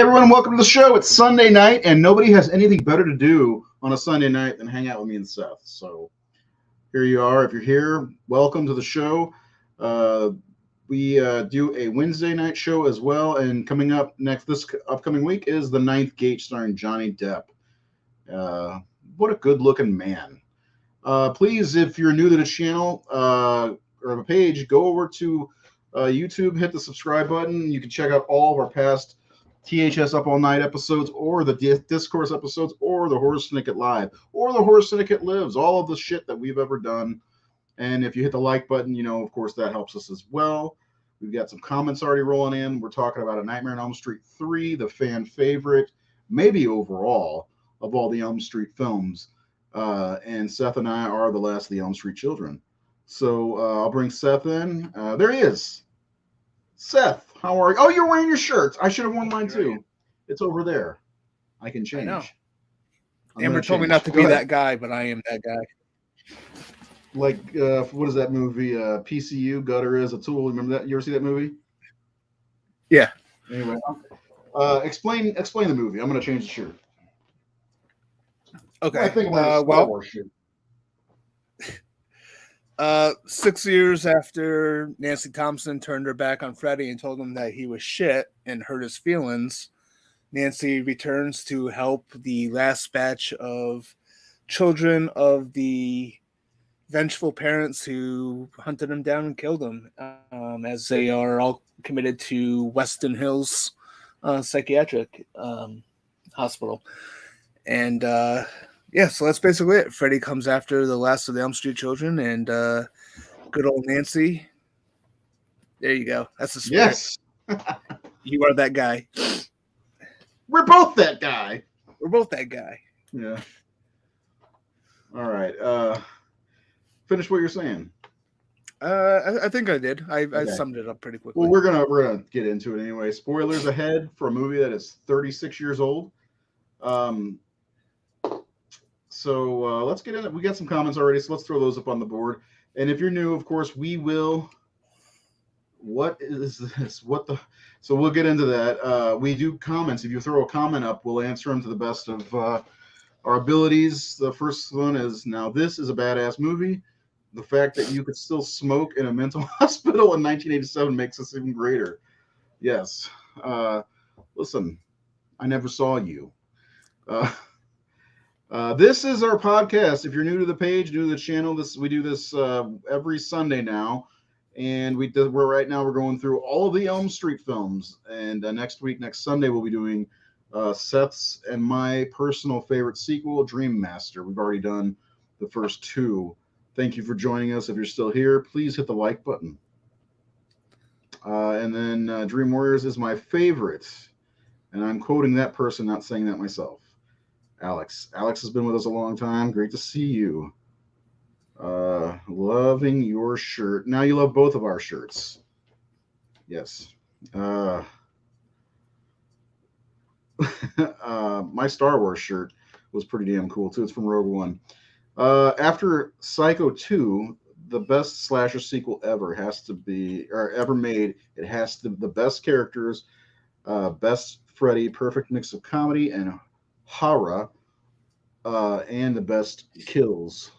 everyone, welcome to the show. It's Sunday night, and nobody has anything better to do on a Sunday night than hang out with me and Seth. So here you are. If you're here, welcome to the show. We do a Wednesday night show as well, and coming up this upcoming week is The Ninth Gate starring Johnny Depp. What a good-looking man. Please, if you're new to the channel or the page, go over to YouTube, hit the subscribe button. You can check out all of our past THS Up All Night episodes, or the Discourse episodes, or the Horror Syndicate Live, or the Horror Syndicate Lives, all of the shit that we've ever done. And if you hit the like button, of course, that helps us as well. We've got some comments already rolling in. We're talking about A Nightmare on Elm Street 3, the fan favorite, maybe overall, of all the Elm Street films. And Seth and I are the last of the Elm Street children. So I'll bring Seth in. There he is. Seth, how are you? Oh, you're wearing your shirt. I should have worn mine too. It's over there. I can change. I know. Amber told me not to be that guy, but I am that guy. Like, what is that movie? PCU, Gutter is a Tool. Remember that? You ever see that movie? Yeah. Anyway, explain the movie. I'm going to change the shirt. Okay. I think I'm wearing a Star Wars shirt. 6 years after Nancy Thompson turned her back on Freddie and told him that he was shit and hurt his feelings, Nancy returns to help the last batch of children of the vengeful parents who hunted him down and killed him, as they are all committed to Weston Hills Psychiatric Hospital. And so that's basically it. Freddie comes after the last of the Elm Street children, and good old Nancy. There you go. That's the spirit. Yes. You are that guy. We're both that guy. We're both that guy. Yeah. All right. Finish what you're saying. I think I did. I summed it up pretty quickly. Well, we're gonna get into it anyway. Spoilers ahead for a movie that is 36 years old. So let's get in it. We got some comments already, so let's throw those up on the board. And if you're new, of course, we will. What is this? So we'll get into that. We do comments. If you throw a comment up, we'll answer them to the best of our abilities. The first one is, now this is a badass movie. The fact that you could still smoke in a mental hospital in 1987 makes this even greater. Yes. Listen, I never saw you. This is our podcast. If you're new to the page, new to the channel, we do this every Sunday now, and we're going through all of the Elm Street films. And next Sunday, we'll be doing Seth's and my personal favorite sequel, Dream Master. We've already done the first two. Thank you for joining us. If you're still here, please hit the like button. And then Dream Warriors is my favorite, and I'm quoting that person, not saying that myself. Alex has been with us a long time. Great to see you. Loving your shirt. Now you love both of our shirts. Yes. My Star Wars shirt was pretty damn cool too. It's from Rogue One. After Psycho 2, the best slasher sequel ever ever made. It has the best characters, best Freddy, perfect mix of comedy and horror, and the best kills.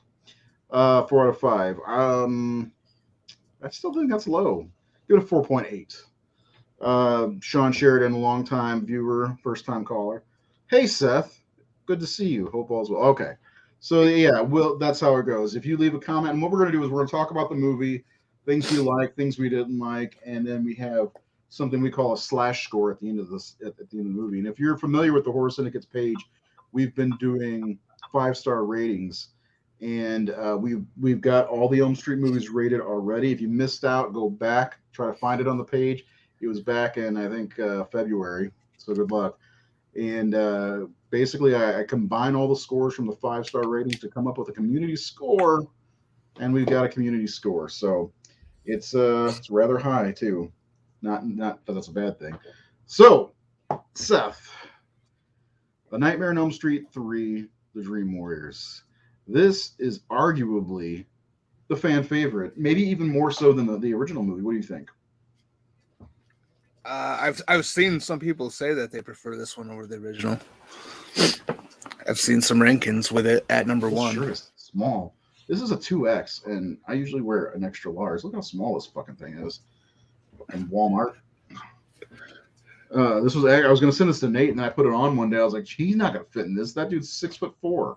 4 out of 5. I still think that's low. Give it a 4.8. Sean Sheridan, long-time viewer, first-time caller. Hey, Seth. Good to see you. Hope all's well. Okay. So, yeah, that's how it goes. If you leave a comment, and what we're going to do is we're going to talk about the movie, things we like, things we didn't like, and then we have something we call a slash score at the end of the movie. And if you're familiar with the Horror Syndicate's page, we've been doing 5-star ratings, and we've got all the Elm Street movies rated already. If you missed out, go back, try to find it on the page. It was back in, I think, February, so good luck. And basically, I combine all the scores from the 5-star ratings to come up with a community score, and we've got a community score. So it's rather high, too. Not that that's a bad thing. So, Seth, A Nightmare on Elm Street 3, The Dream Warriors. This is arguably the fan favorite, maybe even more so than the original movie. What do you think? I've seen some people say that they prefer this one over the original. I've seen some rankings with it at number This one. shirt is small. This is a 2X, and I usually wear an extra large. Look how small this fucking thing is. From Walmart. I was gonna send this to Nate, and then I put it on one day. I was like, he's not gonna fit in this. That dude's 6'4".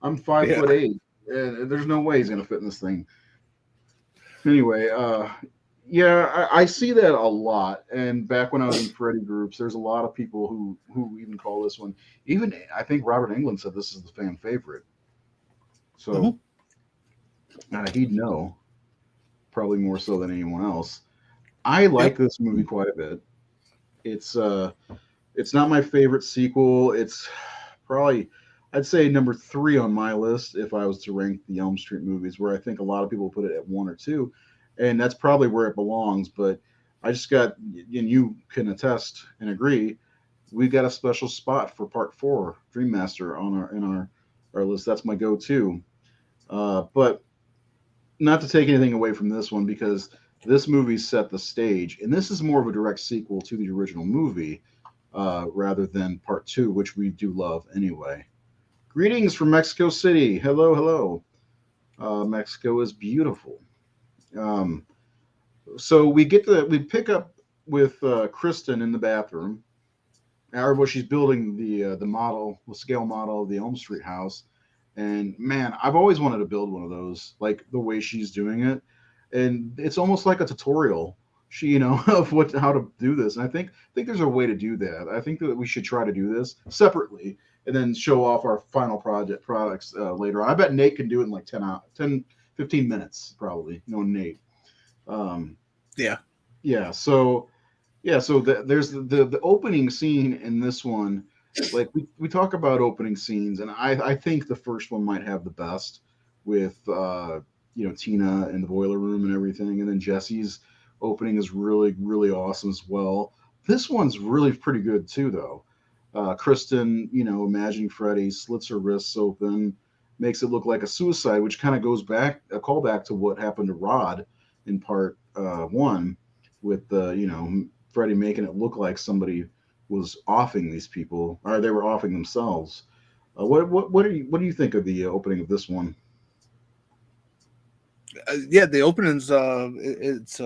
I'm 5'8". There's no way he's gonna fit in this thing. Anyway, yeah, I see that a lot. And back when I was in Freddy groups, there's a lot of people who even call this one. Even I think Robert Englund said this is the fan favorite. So he'd know, probably more so than anyone else. I like this movie quite a bit. It's not my favorite sequel. It's probably, I'd say, number 3 on my list if I was to rank the Elm Street movies, where I think a lot of people put it at 1 or 2, and that's probably where it belongs. But I just got, and you can attest and agree, we got a special spot for Part 4, Dream Master, in our list. That's my go-to. But not to take anything away from this one, because this movie set the stage, and this is more of a direct sequel to the original movie, rather than Part 2, which we do love anyway. Greetings from Mexico City. Hello, hello. Mexico is beautiful. So we pick up with Kristen in the bathroom. Well, she's building the scale model of the Elm Street house. And man, I've always wanted to build one of those, like the way she's doing it. And it's almost like a tutorial, of how to do this. And I think there's a way to do that. I think that we should try to do this separately and then show off our final products later on. I bet Nate can do it in like 10, 15 minutes, probably. Nate. Yeah. So there's the opening scene in this one. Like we talk about opening scenes, and I think the first one might have the best with Tina in the boiler room and everything, and then Jesse's opening is really, really awesome as well. This one's really pretty good too, though. Kristen, imagining Freddy, slits her wrists open, makes it look like a suicide, which kind of goes back a callback to what happened to Rod in Part 1, with Freddy making it look like somebody was offing these people, or they were offing themselves. What do you think of the opening of this one? The opening's it's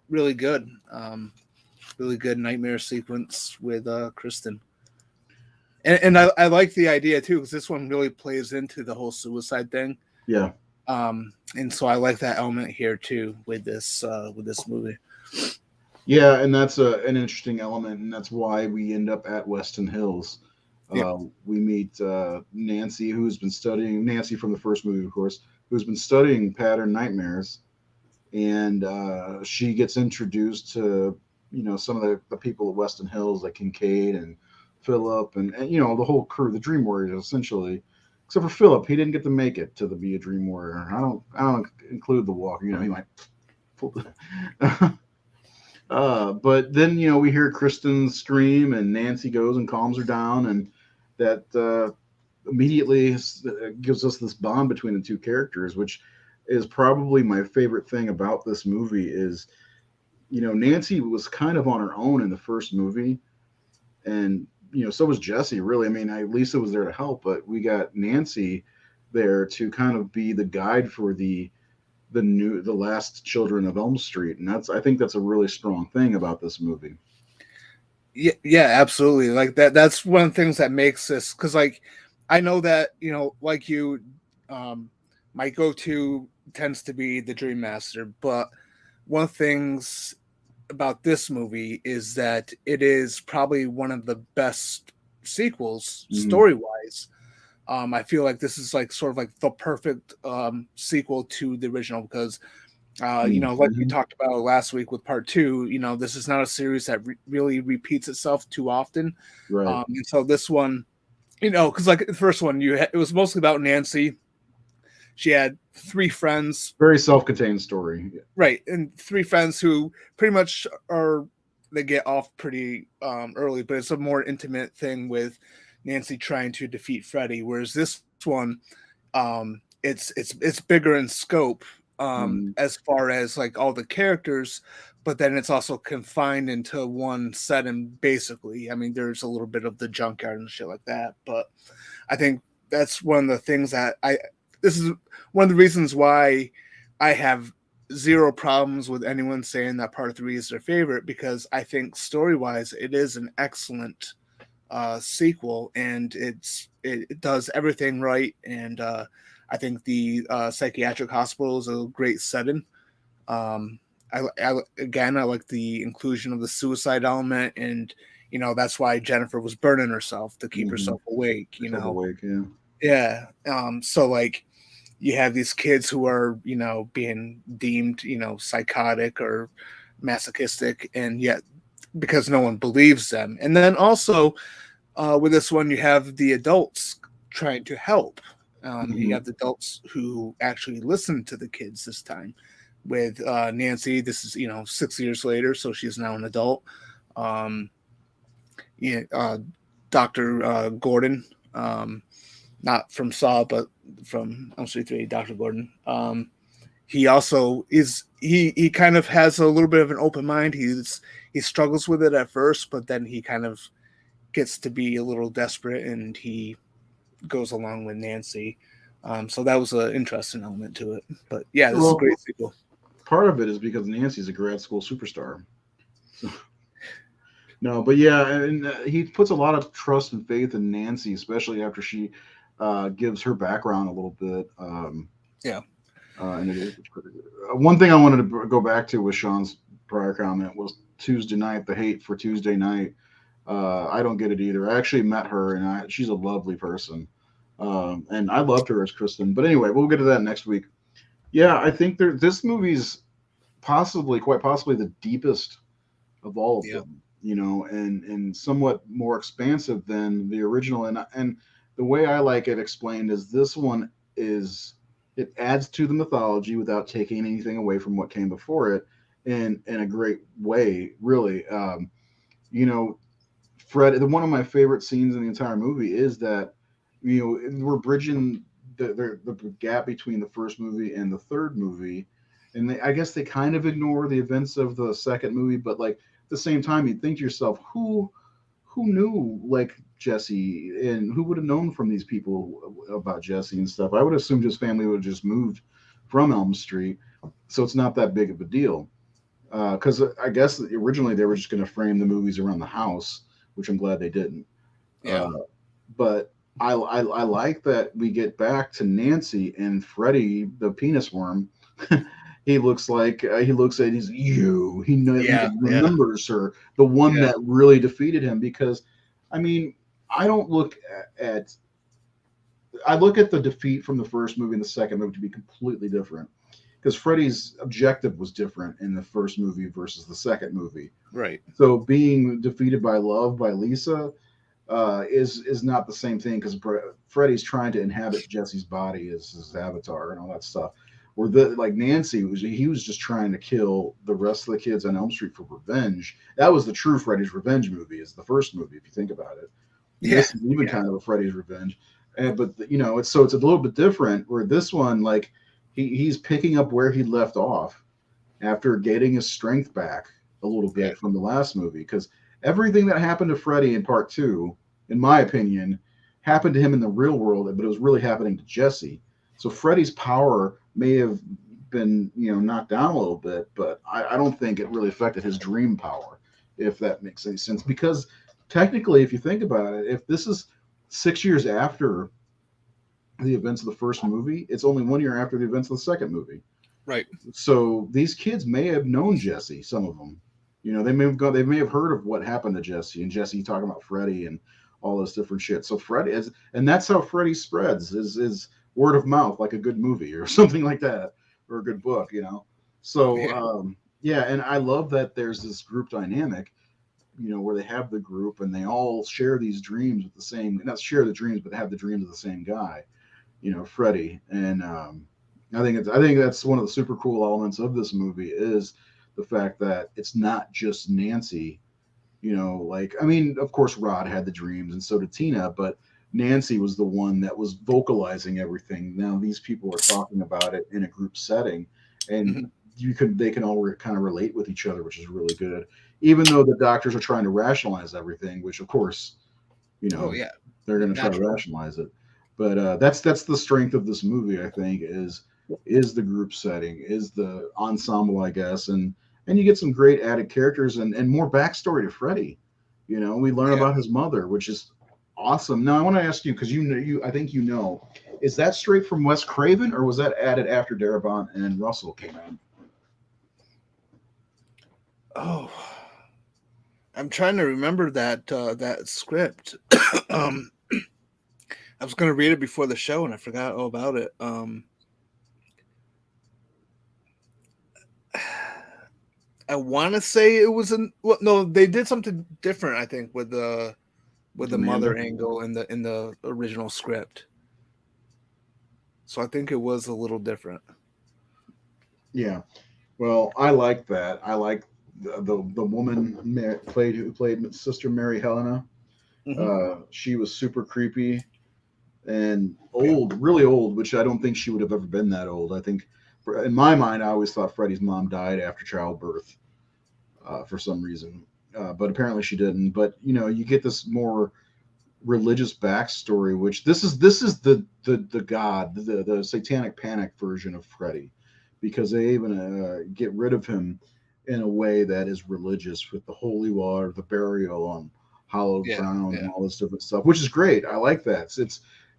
really good. Really good nightmare sequence with Kristen. And I like the idea too, because this one really plays into the whole suicide thing. Yeah. And so I like that element here too with this movie. Yeah, and that's an interesting element, and that's why we end up at Weston Hills. We meet Nancy, who's been studying, Nancy from the first movie, of course, who's been studying pattern nightmares, and she gets introduced to some of the people at Weston Hills, like Kincaid and Philip, and the whole crew, the Dream Warriors, essentially. Except for Philip, he didn't get to make it to be a Dream Warrior. I don't include the Walker. He might. But then we hear Kristen scream, and Nancy goes and calms her down, and that immediately gives us this bond between the two characters, which is probably my favorite thing about this movie. Is Nancy was kind of on her own in the first movie, and so was Jesse. Really, I mean, Lisa was there to help, but we got Nancy there to kind of be the guide for the last children of Elm Street, and I think that's a really strong thing about this movie. Yeah, absolutely. Like that's one of the things that makes this, because like I know that like you, my go-to tends to be the Dream Master, but one of the things about this movie is that it is probably one of the best sequels story-wise. I feel like this is like sort of like the perfect sequel to the original, because like we talked about last week with Part 2, this is not a series that really repeats itself too often. Right. And so this one, because like the first one, it was mostly about Nancy. She had 3 friends. Very self-contained story. Right. And 3 friends who pretty much they get off pretty early, but it's a more intimate thing with Nancy trying to defeat Freddy. Whereas this one, it's bigger in scope, as far as like all the characters, but then it's also confined into one setting basically. I mean, there's a little bit of the junkyard and shit like that, but I think that's one of the things that this is one of the reasons why I have zero problems with anyone saying that part 3 is their favorite, because I think story-wise it is an excellent sequel, and it does everything right, and I think the psychiatric hospital is a great setting. I like the inclusion of the suicide element, and that's why Jennifer was burning herself to keep herself awake. Awake, yeah. Yeah. So like, you have these kids who are being deemed psychotic or masochistic, and yet because no one believes them. And then also with this one, you have the adults trying to help. You have the adults who actually listen to the kids this time. With Nancy, this is 6 years later, so she's now an adult. Dr. Gordon, not from Saw, but from Elm Street 3, Dr. Gordon. He also he kind of has a little bit of an open mind. He struggles with it at first, but then he kind of gets to be a little desperate, and he goes along with Nancy. So that was an interesting element to it. But yeah, this is a great sequel. Part of it is because Nancy's a grad school superstar. So, no, but yeah, and he puts a lot of trust and faith in Nancy, especially after she gives her background a little bit. And it is one thing I wanted to go back to with Sean's prior comment was Tuesday night, the hate for Tuesday night. I don't get it either. I actually met her, and she's a lovely person, and I loved her as Kristen. But anyway, we'll get to that next week. Yeah, I think this movie's quite possibly the deepest of all of them, and somewhat more expansive than the original. And the way I like it explained is this one it adds to the mythology without taking anything away from what came before it in a great way, really. Fred, one of my favorite scenes in the entire movie is that, we're bridging the gap between the first movie and the third movie. And I guess they kind of ignore the events of the second movie, but like at the same time, you'd think to yourself, who knew like Jesse, and who would have known from these people about Jesse and stuff? I would assume his family would have just moved from Elm Street, so it's not that big of a deal. Because I guess originally they were just going to frame the movies around the house, which I'm glad they didn't. Yeah. But I like that we get back to Nancy and Freddy, the penis worm. He looks at he's you. He remembers her, the one that really defeated him. Because, I mean, I look at the defeat from the first movie and the second movie to be completely different. Because Freddy's objective was different in the first movie versus the second movie. Right. So being defeated by love by Lisa is not the same thing, because Freddy's trying to inhabit Jesse's body as his avatar and all that stuff. Where like Nancy he was just trying to kill the rest of the kids on Elm Street for revenge. That was the true Freddy's revenge movie, is the first movie, if you think about it. Yeah. This is even kind of a Freddy's revenge. But it's a little bit different, where this one, like, he's picking up where he left off after getting his strength back a little bit from the last movie. Because everything that happened to Freddy in part 2, in my opinion, happened to him in the real world, but it was really happening to Jesse. So Freddy's power may have been, knocked down a little bit, but I don't think it really affected his dream power, if that makes any sense. Because technically, if you think about it, if this is 6 years after the events of the first movie, it's only 1 year after the events of the second movie. Right. So these kids may have known Jesse, some of them. They may have heard of what happened to Jesse, and Jesse talking about Freddy and all this different shit. So Freddy and that's how Freddy spreads, is word of mouth, like a good movie or something like that, or a good book, So and I love that there's this group dynamic, where they have the group and they all share these dreams with the same, not share the dreams, but have the dreams of the same guy, Freddy. And I think that's one of the super cool elements of this movie, is the fact that it's not just Nancy. Of course Rod had the dreams, and so did Tina, but Nancy was the one that was vocalizing everything. Now these people are talking about it in a group setting, and they can all kind of relate with each other, which is really good. Even though the doctors are trying to rationalize everything, which of course, Oh yeah, they're going to try to natural. rationalize it. But that's the strength of this movie, I think, is the group setting, is the ensemble, I guess, and you get some great added characters and more backstory to Freddy. We learn Yeah. about his mother, which is awesome. Now I want to ask you, because I think is that straight from Wes Craven, or was that added after Darabont and Russell came in? Oh, I'm trying to remember that script. I was going to read it before the show and I forgot all about it. I want to say it was no, they did something different. I think with the mother angle in the original script. So I think it was a little different. Yeah. Well, I like that. I like the woman who played Sister Mary Helena. She was super creepy and old, really old, which I don't think she would have ever been that old. I think, in my mind, I always thought Freddie's mom died after childbirth for some reason, but apparently she didn't. But you get this more religious backstory, which this is the god, the satanic panic version of Freddy, because they even get rid of him in a way that is religious with the holy water, the burial on hallowed ground, and all this different stuff, which is great. I like that.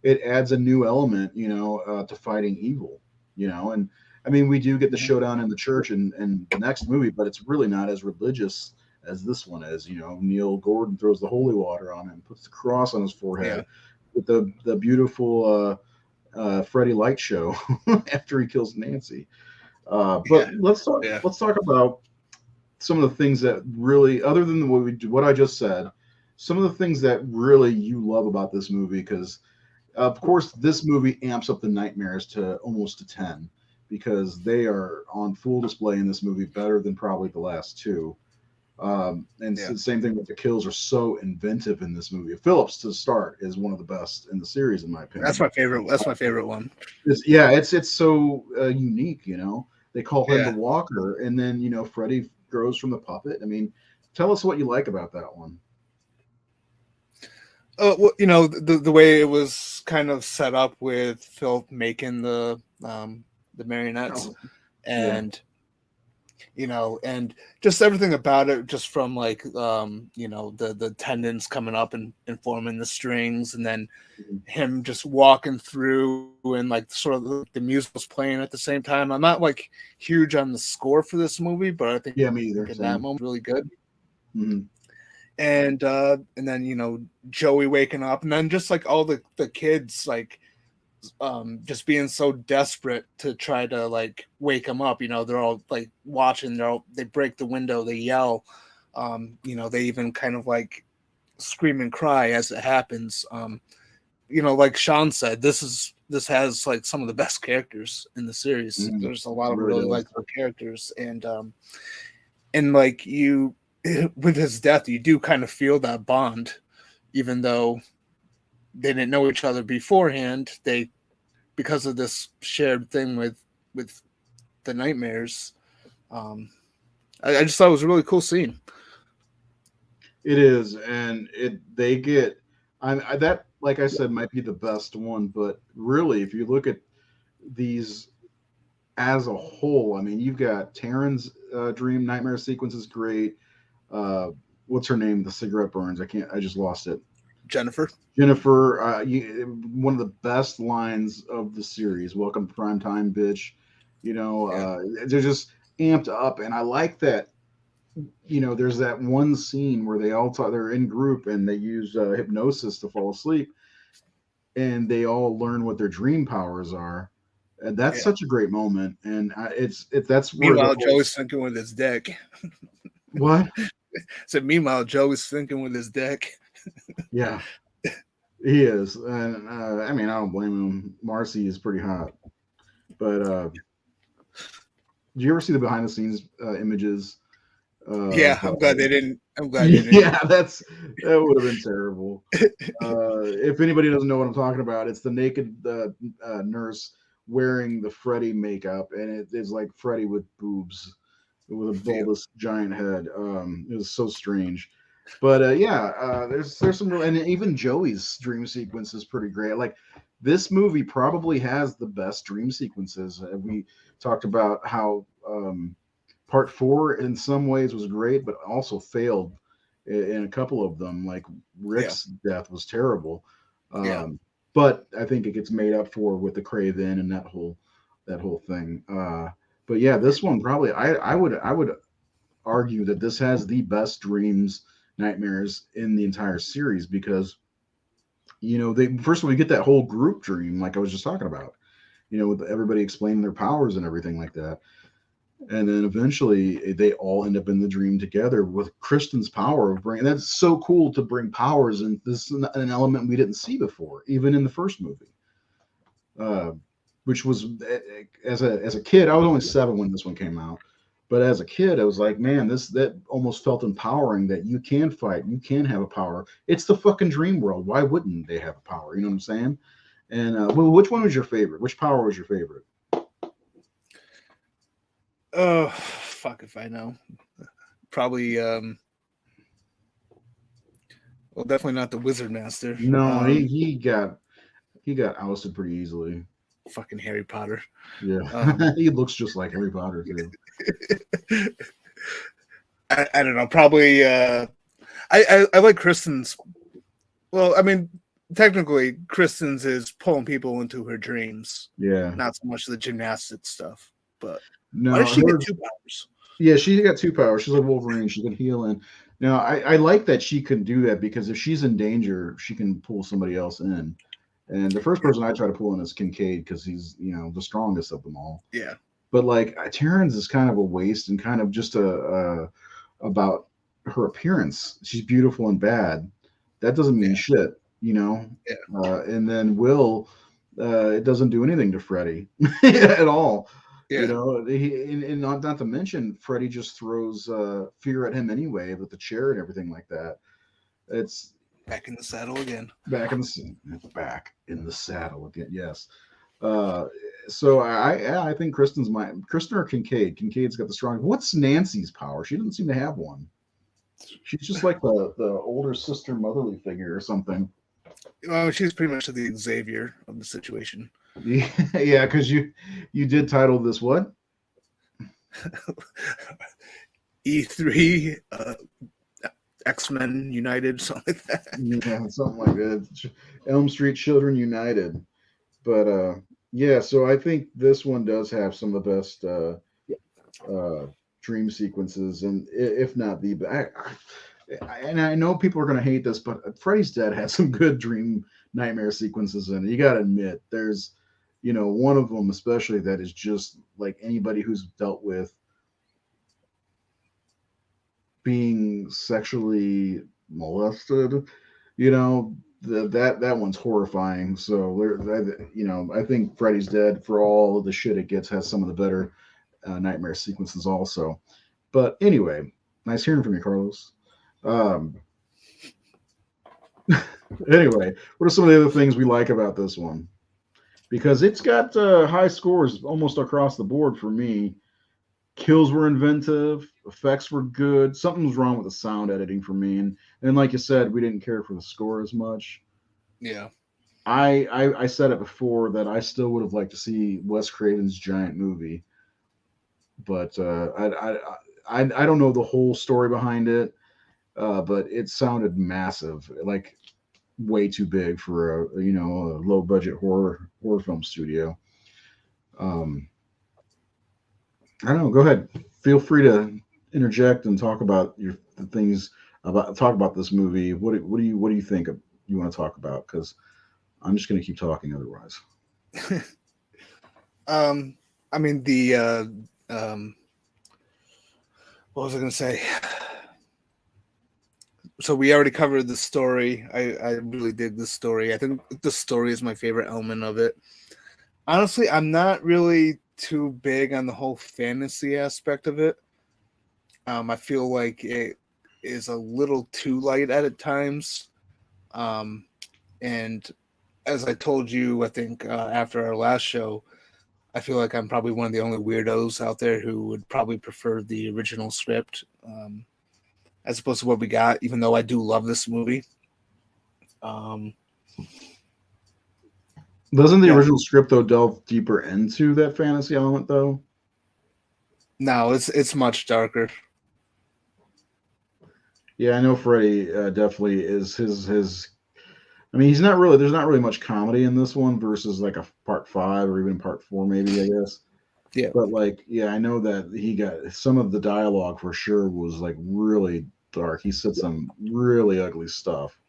It adds a new element, to fighting evil, and I mean, we do get the showdown in the church in the next movie, but it's really not as religious as this one is. Neil Gordon throws the holy water on him, puts the cross on his forehead with the beautiful Freddy light show after he kills Nancy. But let's talk about some of the things that really, other than what I just said, some of the things that really you love about this movie, because of course this movie amps up the nightmares to almost to 10, because they are on full display in this movie, better than probably the last two. The same thing with the kills are so inventive in this movie. Phillips, to start, is one of the best in the series, in my opinion. That's my favorite. That's my favorite one. It's so unique. They call him the Walker, and then Freddy grows from the puppet. I mean, tell us what you like about that one. Well, the way it was kind of set up with Phil making the marionettes, and and just everything about it, just from like the tendons coming up and forming the strings, and then him just walking through, and like sort of the music was playing at the same time. I'm not like huge on the score for this movie, but I think me either. That moment really good. Mm-hmm. And then Joey waking up, and then just like all the kids like just being so desperate to try to like wake him up. They're all like watching, they break the window, they yell, they even kind of like scream and cry as it happens. Like Sean said, this has like some of the best characters in the series. There's a lot of really likable characters, and like you, with his death, you do kind of feel that bond, even though they didn't know each other beforehand. Because of this shared thing with the nightmares. I just thought it was a really cool scene. It is, and they get that, like I said, might be the best one, but really, if you look at these as a whole, I mean, you've got Taryn's dream nightmare sequence is great. What's her name? The cigarette burns. I just lost it. Jennifer, one of the best lines of the series. Welcome to primetime, bitch. They're just amped up, and I like that. There's that one scene where they all they're in group and they use hypnosis to fall asleep, and they all learn what their dream powers are. And that's such a great moment. And that's where meanwhile Joey's thinking with his dick. What? So meanwhile Joey's thinking with his dick. Yeah, he is. And I mean, I don't blame him. Marcy is pretty hot. But do you ever see the behind the scenes images? I'm glad they didn't. Yeah, that would have been terrible. If anybody doesn't know what I'm talking about, it's the naked nurse wearing the Freddy makeup, and it is like Freddy with boobs, with a bulbous giant head. It was so strange. But there's some, and even Joey's dream sequence is pretty great. Like this movie probably has the best dream sequences. We talked about how part four in some ways was great, but also failed in a couple of them. Like Rick's death was terrible. But I think it gets made up for with the Craven and that whole thing. But yeah, this one probably I would argue that this has the best dreams nightmares in the entire series because they first of all we get that whole group dream like I was just talking about, with everybody explaining their powers and everything like that. And then eventually they all end up in the dream together with Kristen's power of bringing. That's so cool to bring powers, and this is an element we didn't see before, even in the first movie. Which was as a kid, I was only 7 when this one came out, but as a kid, I was like, man, that almost felt empowering that you can fight, you can have a power. It's the fucking dream world. Why wouldn't they have a power? You know what I'm saying? And well, which one was your favorite? Which power was your favorite? Oh, fuck if I know. Probably, well, definitely not the Wizard Master. No, he got ousted pretty easily. Fucking Harry Potter. Yeah, he looks just like Harry Potter too. I don't know. Probably, I like Kristen's. Well, I mean, technically, Kristen's is pulling people into her dreams. Yeah, not so much the gymnastics stuff, but. No, why does she get 2 powers? Yeah, she got 2 powers. She's like Wolverine. She can heal in. Now, I like that she can do that because if she's in danger, she can pull somebody else in. And the first person I try to pull in is Kincaid because he's, the strongest of them all. Yeah. But like Terrence is kind of a waste and kind of just about her appearance. She's beautiful and bad. That doesn't mean shit, Yeah. And then Will, it doesn't do anything to Freddy at all. Yeah. And not to mention, Freddy just throws fear at him anyway with the chair and everything like that. It's back in the saddle again. Back in the saddle again. Yes. So I think Kristen or Kincaid. Kincaid's got the strong. What's Nancy's power? She doesn't seem to have one. She's just like the older sister, motherly figure or something. Well, she's pretty much the Xavier of the situation. Yeah, because you did title this what? E3 X-Men United, something like that. Yeah, something like that. Elm Street Children United. But yeah, so I think this one does have some of the best dream sequences, and if not the best. And I know people are going to hate this, but Freddy's Dead has some good dream nightmare sequences in it. You got to admit, there's one of them especially that is just like anybody who's dealt with being sexually molested, that one's horrifying. So I think Freddy's Dead, for all of the shit it gets, has some of the better nightmare sequences also. But anyway, nice hearing from you, Carlos. Anyway, what are some of the other things we like about this one? Because it's got high scores almost across the board for me. Kills were inventive, effects were good. Something was wrong with the sound editing for me, and like you said, we didn't care for the score as much. Yeah, I said it before that I still would have liked to see Wes Craven's giant movie, but I don't know the whole story behind it, but it sounded massive, like way too big for a low budget horror film studio. I don't know. Go ahead. Feel free to interject and talk about talk about this movie. What do you think you want to talk about? Because I'm just going to keep talking otherwise. I mean what was I going to say? So we already covered the story. I really dig this story. I think the story is my favorite element of it. Honestly, I'm not really too big on the whole fantasy aspect of it. I feel like it is a little too light at times. And as I told you, I think after our last show, I feel like I'm probably one of the only weirdos out there who would probably prefer the original script as opposed to what we got, even though I do love this movie. Doesn't the original script, though, delve deeper into that fantasy element, though? No, it's much darker. Yeah, I know Freddy definitely is his. I mean, he's not really. There's not really much comedy in this one versus like a part 5 or even part 4, maybe, I guess. Yeah. But like, yeah, I know that he got some of the dialogue for sure was like really dark. He said some really ugly stuff.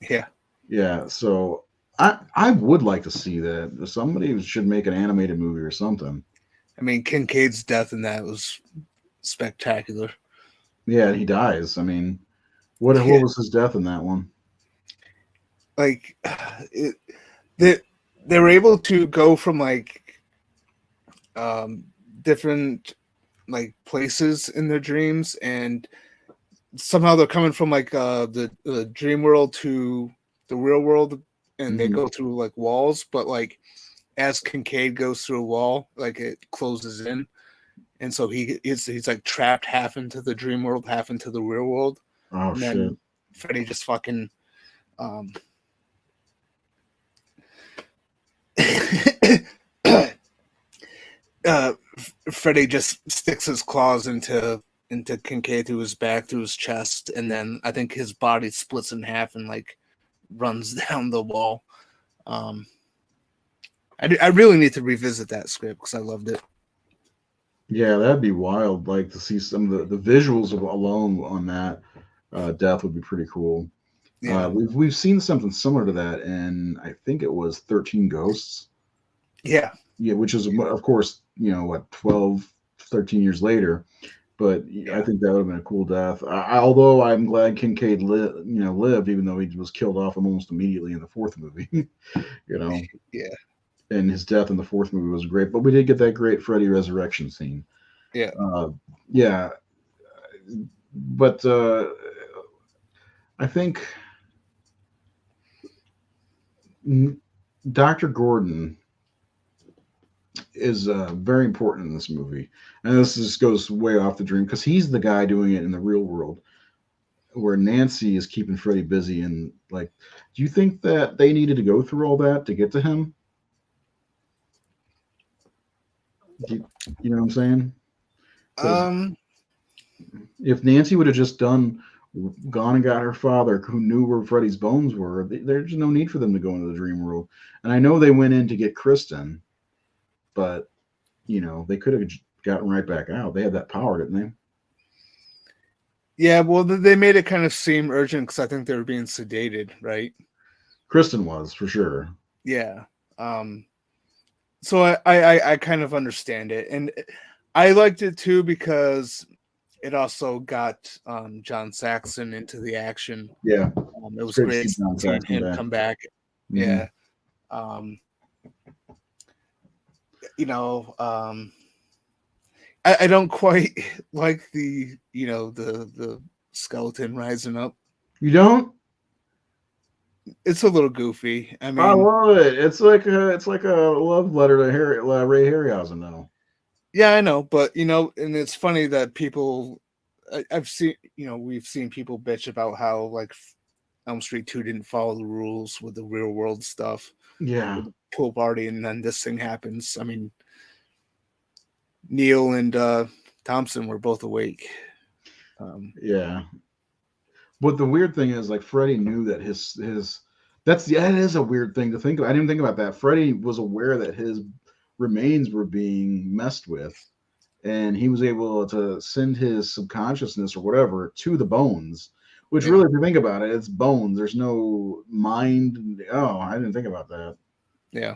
Yeah. Yeah. So I would like to see that. Somebody should make an animated movie or something. I mean, Kincaid's death in that was spectacular. Yeah, he dies. I mean, what was his death in that one? Like, they were able to go from like different like places in their dreams, and somehow they're coming from like the dream world to the real world, and they go through like walls, but like as Kincaid goes through a wall, like it closes in, and so he's like trapped half into the dream world, half into the real world. Oh, and shit. then Freddy just fucking Freddy just sticks his claws into Kincaid through his back, through his chest, and then I think his body splits in half and like runs down the wall. I really need to revisit that script because I loved it. Yeah, that'd be wild. Like to see some of the visuals of alone on that death would be pretty cool. Yeah. We've seen something similar to that, and I think it was 13 Ghosts. Yeah. Yeah, which is of course, you know, what, 12, 13 years later. But yeah. I think that would have been a cool death. Although I'm glad Kincaid lived, even though he was killed off almost immediately in the 4th movie. You know. Yeah. And his death in the 4th movie was great, but we did get that great Freddy resurrection scene. Yeah. Yeah. But I think Dr. Gordon is very important in this movie. And this just goes way off the dream because he's the guy doing it in the real world, where Nancy is keeping Freddy busy. And like, do you think that they needed to go through all that to get to him? You know what I'm saying? If Nancy would have just gone and got her father, who knew where Freddy's bones were, there's no need for them to go into the dream world. And I know they went in to get Kristen, but you know they could have gotten right back out. They had that power, didn't they? Yeah, well, they made it kind of seem urgent because I think they were being sedated, right? Kristen was, for sure. Yeah. So I kind of understand it, and I liked it too because it also got John Saxon into the action. Yeah, it was great seeing him come back. Mm-hmm. Yeah, you know, I don't quite like the skeleton rising up. You don't? It's a little goofy. I mean, I love it. It's like a love letter to Ray Harryhausen, though. Yeah, I know, but and it's funny that people, I've seen, we've seen people bitch about how like Elm Street 2 didn't follow the rules with the real world stuff. Yeah, with the pool party, and then this thing happens. I mean, Neil and Thompson were both awake. Yeah. But the weird thing is, like, Freddy knew that that is a weird thing to think of. I didn't think about that. Freddy was aware that his remains were being messed with, and he was able to send his subconsciousness or whatever to the bones, which really, if you think about it, it's bones. There's no mind. Oh, I didn't think about that. Yeah.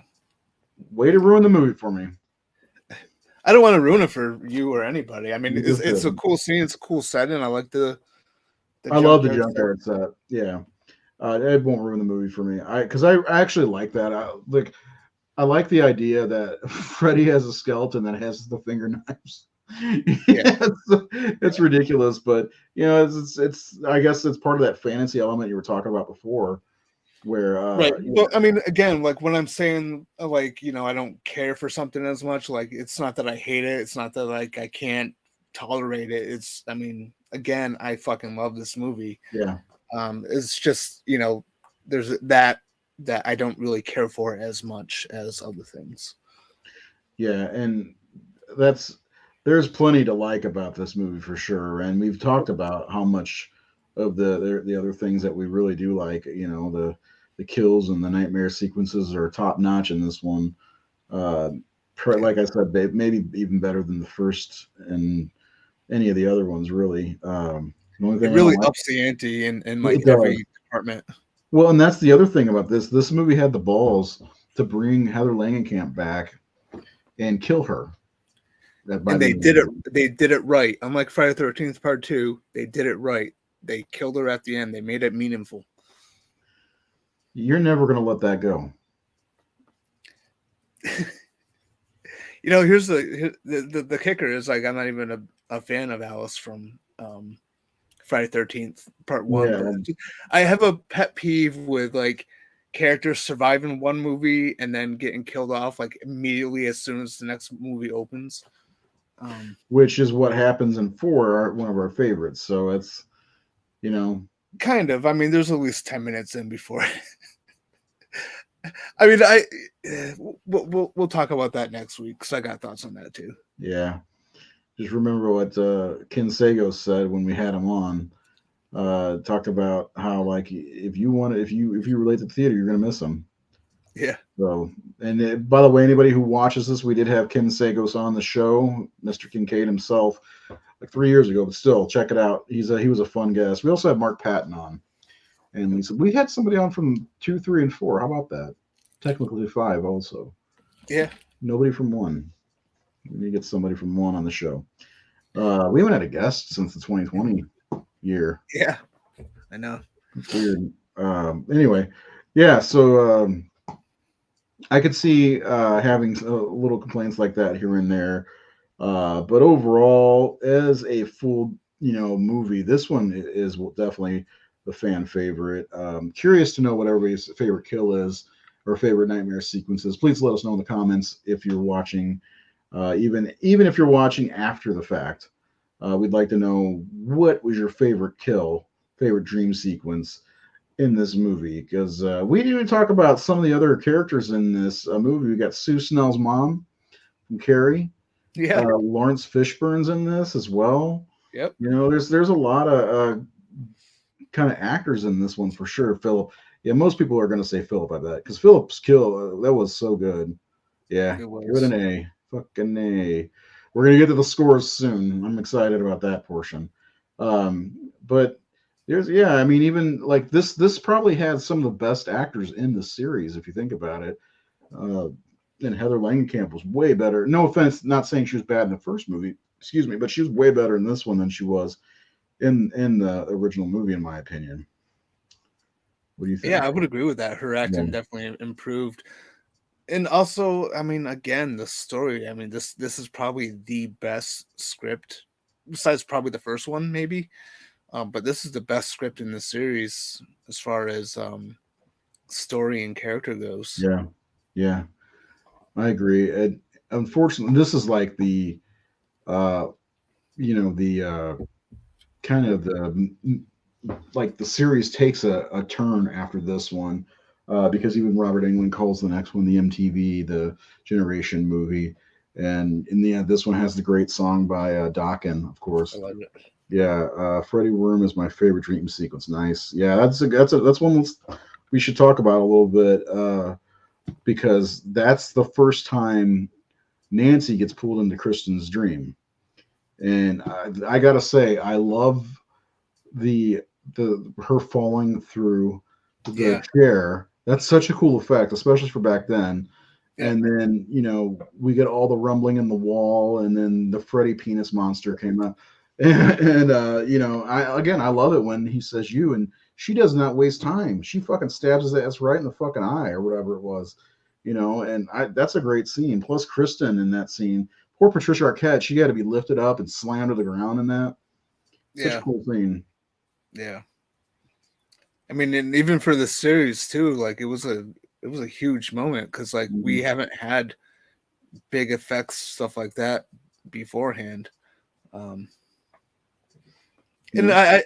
Way to ruin the movie for me. I don't want to ruin it for you or anybody. I mean, it's a cool scene. It's a cool setting. I like I love the junkyard set. Yeah, it won't ruin the movie for me. Because I actually like that. I like the idea that Freddy has a skeleton that has the finger knives. Yeah, it's ridiculous, but it's I guess it's part of that fantasy element you were talking about before. where right. Well, I mean, again, like when I'm saying like, you know, I don't care for something as much, like it's not that I hate it, it's not that like I can't tolerate it. It's, I mean, again, I fucking love this movie. yeah, It's just, you know, there's that I don't really care for as much as other things. yeah, and that's there's plenty to like about this movie for sure, and we've talked about how much of the other things that we really do like. You know, the kills and the nightmare sequences are top notch in this one. Uh, like I said, maybe even better than the first and any of the other ones. Really, the only It thing I don't really like ups the ante in like it does. every department. Well, and that's the other thing about this. This movie had the balls to bring Heather Langenkamp back and kill her. That by And the they end of the did it. movie. They did it right. Unlike Friday the 13th Part 2, they did it right. They killed her at the end. They made it meaningful. You're never going to let that go. You know, here's the kicker is like I'm not even a fan of Alice from Friday 13th Part 1, Yeah, but I have a pet peeve with like characters surviving one movie and then getting killed off like immediately as soon as the next movie opens. which is what happens in 4, one of our favorites. So it's, you know, Kind of. I mean, there's at least 10 minutes in before. I mean, we'll talk about that next week because I got thoughts on that too. yeah. Just remember what Ken Sago said when we had him on. Talked about how like if you relate to theater, you're going to miss him. Yeah. So, and by the way, anybody who watches this, we did have Ken Sagos on the show, Mr. Kincaid himself, like 3 years ago. But still, check it out. He was a fun guest. We also had Mark Patton on, and we had somebody on from 2, 3, and 4. How about that? Technically 5 also. Yeah. Nobody from 1. We need to get somebody from 1 on the show. We haven't had a guest since the 2020 year. Yeah. I know. It's weird. Anyway, yeah. So. I could see having little complaints like that here and there, but overall, as a full movie, this one is definitely the fan favorite. Curious to know what everybody's favorite kill is or favorite nightmare sequences. Please let us know in the comments if you're watching, even if you're watching after the fact. We'd like to know what was your favorite kill, favorite dream sequence in this movie because we didn't even talk about some of the other characters in this movie. We got Sue Snell's mom from Carrie. Yeah. Lawrence Fishburne's in this as well. Yep. You know, there's a lot of kind of actors in this one for sure. Philip, yeah, most people are going to say Philip, I bet, because Philip's kill that was so good. Yeah, give it an A. Fucking A. We're gonna get to the scores soon. I'm excited about that portion. But I mean, even like this probably had some of the best actors in the series if you think about it. And Heather Langenkamp was way better. No offense, not saying she was bad in the first movie, excuse me, but she was way better in this one than she was in the original movie, in my opinion. What do you think? Yeah, I would agree with that. Her acting definitely improved. And also, I mean, again, the story. I mean, this is probably the best script, besides probably the first one, maybe. But this is the best script in the series as far as story and character goes. Yeah, I agree. And unfortunately, this is like the, kind of the series takes a turn after this one, because even Robert Englund calls the next one the MTV, the Generation movie. And in the end, this one has the great song by Dokken, of course. I love it. Yeah, Freddie Worm is my favorite dream sequence. Nice. Yeah, that's one we should talk about a little bit, because that's the first time Nancy gets pulled into Kristen's dream, and I gotta say I love the her falling through the chair. That's such a cool effect, especially for back then. Yeah. And then we get all the rumbling in the wall, and then the Freddy penis monster came up. And I love it when he says you, and she does not waste time. She fucking stabs his ass right in the fucking eye or whatever it was, and that's a great scene. Plus Kristen in that scene, poor Patricia Arquette, she had to be lifted up and slammed to the ground in that. Such a cool scene. Yeah. I mean, and even for the series too, like it was a huge moment because like we haven't had big effects stuff like that beforehand. Um, and I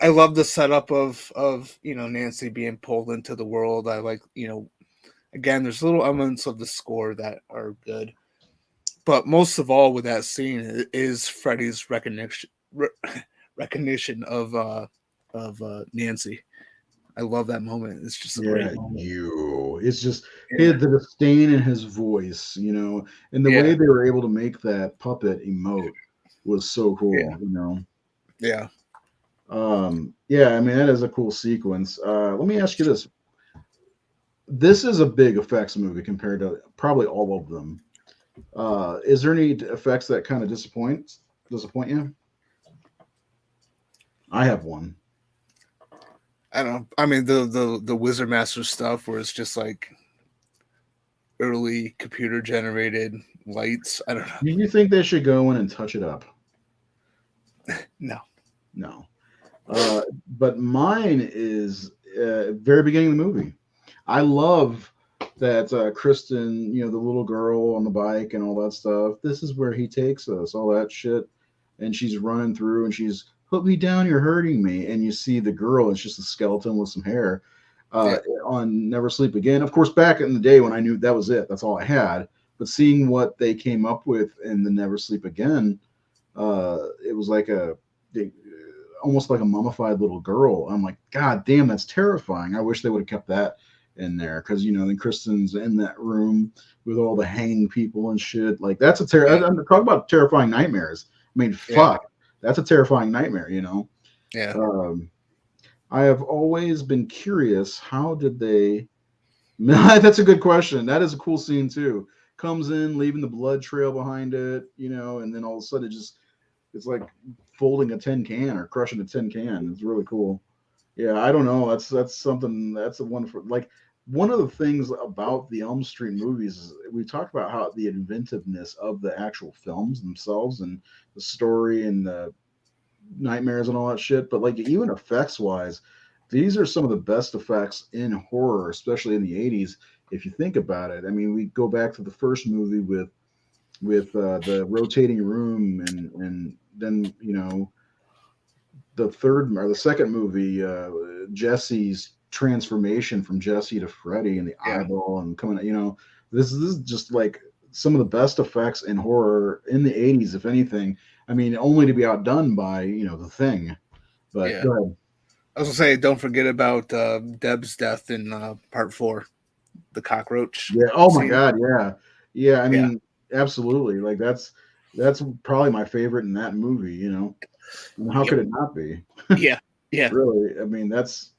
love the setup of Nancy being pulled into the world. I like again, there's little elements of the score that are good, but most of all with that scene is Freddy's recognition of Nancy. I love that moment. It's just a great moment. It's just Yeah. the disdain in his voice, and the way Yeah. they were able to make that puppet emote was so Yeah. cool. Yeah. Yeah, I mean that is a cool sequence. Let me ask you this: this is a big effects movie compared to probably all of them. Is there any effects that kind of disappoint you? I have one. I don't know. I mean the Wizard Master stuff where it's just like early computer generated lights. I don't know. Do you think they should go in and touch it up? No. No. But mine is very beginning of the movie. I love that Kristen, the little girl on the bike and all that stuff. This is where he takes us, all that shit. And she's running through and she's, put me down, you're hurting me. And you see the girl, it's just a skeleton with some hair on Never Sleep Again. Of course, back in the day when I knew that was it, that's all I had. But seeing what they came up with in the Never Sleep Again, it was like almost like a mummified little girl. I'm like, God damn, that's terrifying. I wish they would have kept that in there because then Kristen's in that room with all the hanging people and shit. Like that's talk about terrifying nightmares. I mean, fuck, that's a terrifying nightmare. Yeah. I have always been curious. How did they? That's a good question. That is a cool scene too. Comes in, leaving the blood trail behind it, and then all of a sudden it's like folding a tin can or crushing a tin can. It's really cool. Yeah, I don't know. That's something. That's a wonderful. Like one of the things about the Elm Street movies is we talked about how the inventiveness of the actual films themselves and the story and the nightmares and all that shit. But like even effects wise, these are some of the best effects in horror, especially in the '80s. If you think about it, I mean, we go back to the first movie with the rotating room and then the third or the second movie, Jesse's transformation from Jesse to Freddy and the eyeball and coming, this is just like some of the best effects in horror in the '80s, if anything. I mean, only to be outdone by The Thing. But go ahead. I was gonna say, don't forget about Deb's death in part 4, the cockroach. Yeah. Oh my scene. God. Yeah. Yeah. I mean, absolutely. Like that's probably my favorite in that movie. And how could it not be? Yeah. Yeah. Really. I mean, that's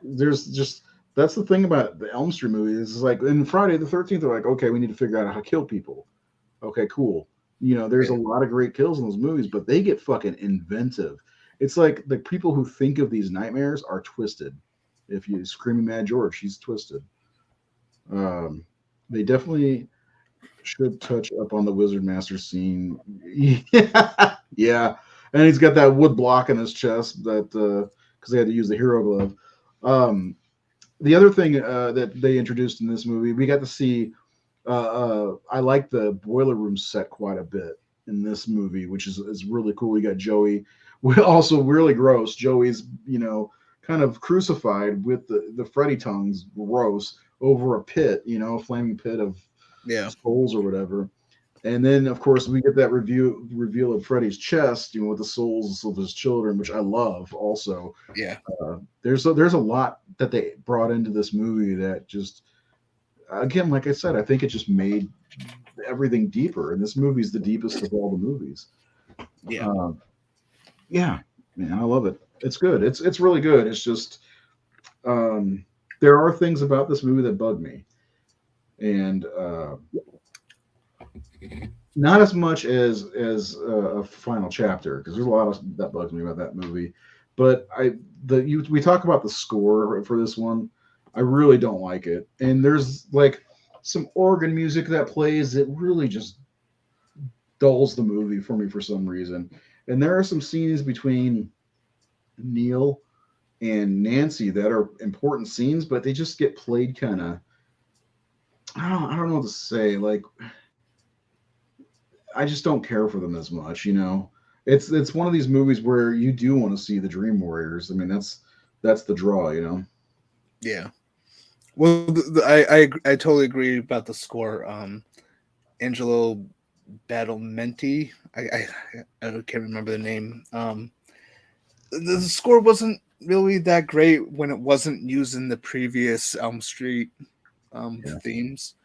the thing about the Elm Street movies. Is like in Friday the 13th, they're like, okay, we need to figure out how to kill people. Okay, cool. There's a lot of great kills in those movies, but they get fucking inventive. It's like the people who think of these nightmares are twisted. If you Screaming Mad George, she's twisted. They definitely should touch up on the Wizard Master scene. Yeah, and he's got that wood block in his chest that because they had to use the hero glove. The other thing that they introduced in this movie, we got to see. I like the boiler room set quite a bit in this movie, which is really cool. We got Joey. We also really gross. Joey's kind of crucified with the Freddy tongues, gross, over a pit, a flaming pit of skulls or whatever. And then, of course, we get that reveal of Freddy's chest, with the souls of his children, which I love. Also, there's a lot that they brought into this movie that just, again, like I said, I think it just made everything deeper. And this movie's the deepest of all the movies. Yeah, man, I love it. It's good. It's really good. It's just there are things about this movie that bug me, and not as much as a final chapter, because there's a lot of that bugs me about that movie. But we talk about the score for this one. I really don't like it, and there's like some organ music that plays that really just dulls the movie for me for some reason. And there are some scenes between Neil and Nancy that are important scenes, but they just get played kind of. I don't know what to say. Like, I just don't care for them as much. It's one of these movies where you do want to see the Dream Warriors. I mean, that's the draw. Yeah. Well, I totally agree about the score. Angelo Badalamenti. I can't remember the name. The score wasn't really that great when it wasn't using the previous Elm Street Yeah. themes.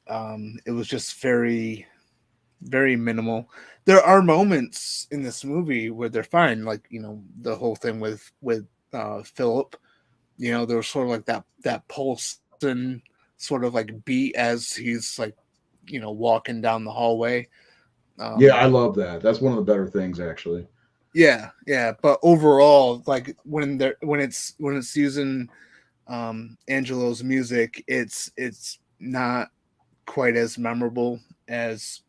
It was just very, very minimal. There are moments in this movie where they're fine, like the whole thing with Philip. There was sort of like that pulse and sort of like beat as he's like walking down the hallway. Yeah, I Um, love that. That's one of the better things, actually. yeah, but overall, like when it's using Angelo's music, it's not quite as memorable as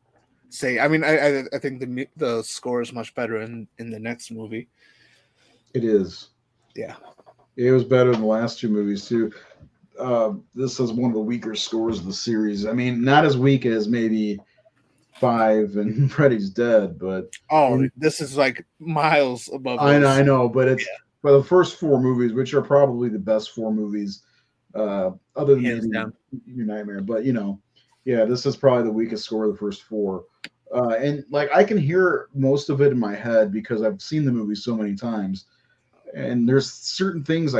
say. I mean, I think the score is much better in the next movie. It is. Yeah, It was better than the last two movies too. This is one of the weaker scores of the series. I mean, not as weak as maybe Five and Freddy's Dead, but oh, in, this is like miles above I those. know, but Yeah, it's for the first four movies, which are probably the best four movies, other than hands maybe down. Your Nightmare. But yeah, this is probably the weakest score of the first four. And like I can hear most of it in my head because I've seen the movie so many times, and there's certain things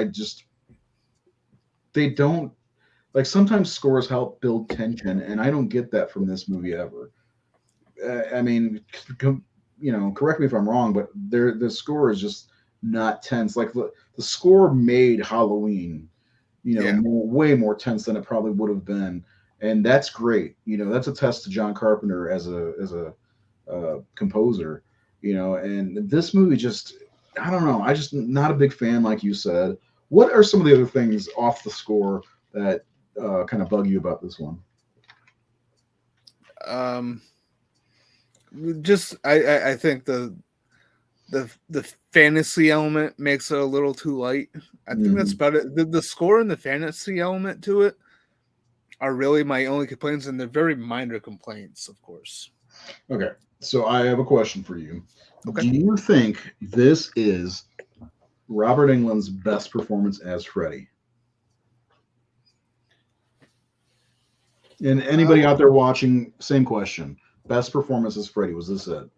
they don't like. Sometimes scores help build tension, and I don't get that from this movie ever. I mean, correct me if I'm wrong, but the score is just not tense. Like the score made Halloween, Yeah, way more tense than it probably would have been, and that's great. That's a test to John Carpenter as a composer. And this movie just, I don't know. I just not a big fan, like you said. What are some of the other things off the score that kind of bug you about this one? um, just I think the fantasy element makes it a little too light. I think that's Hmm. about it. The score and the fantasy element to it are really my only complaints, and they're very minor complaints, of course. Okay, so I have a question for you. Okay. Do you think this is Robert Englund's best performance as Freddy? And anybody out there watching, same question. Best performance as Freddy, was this it?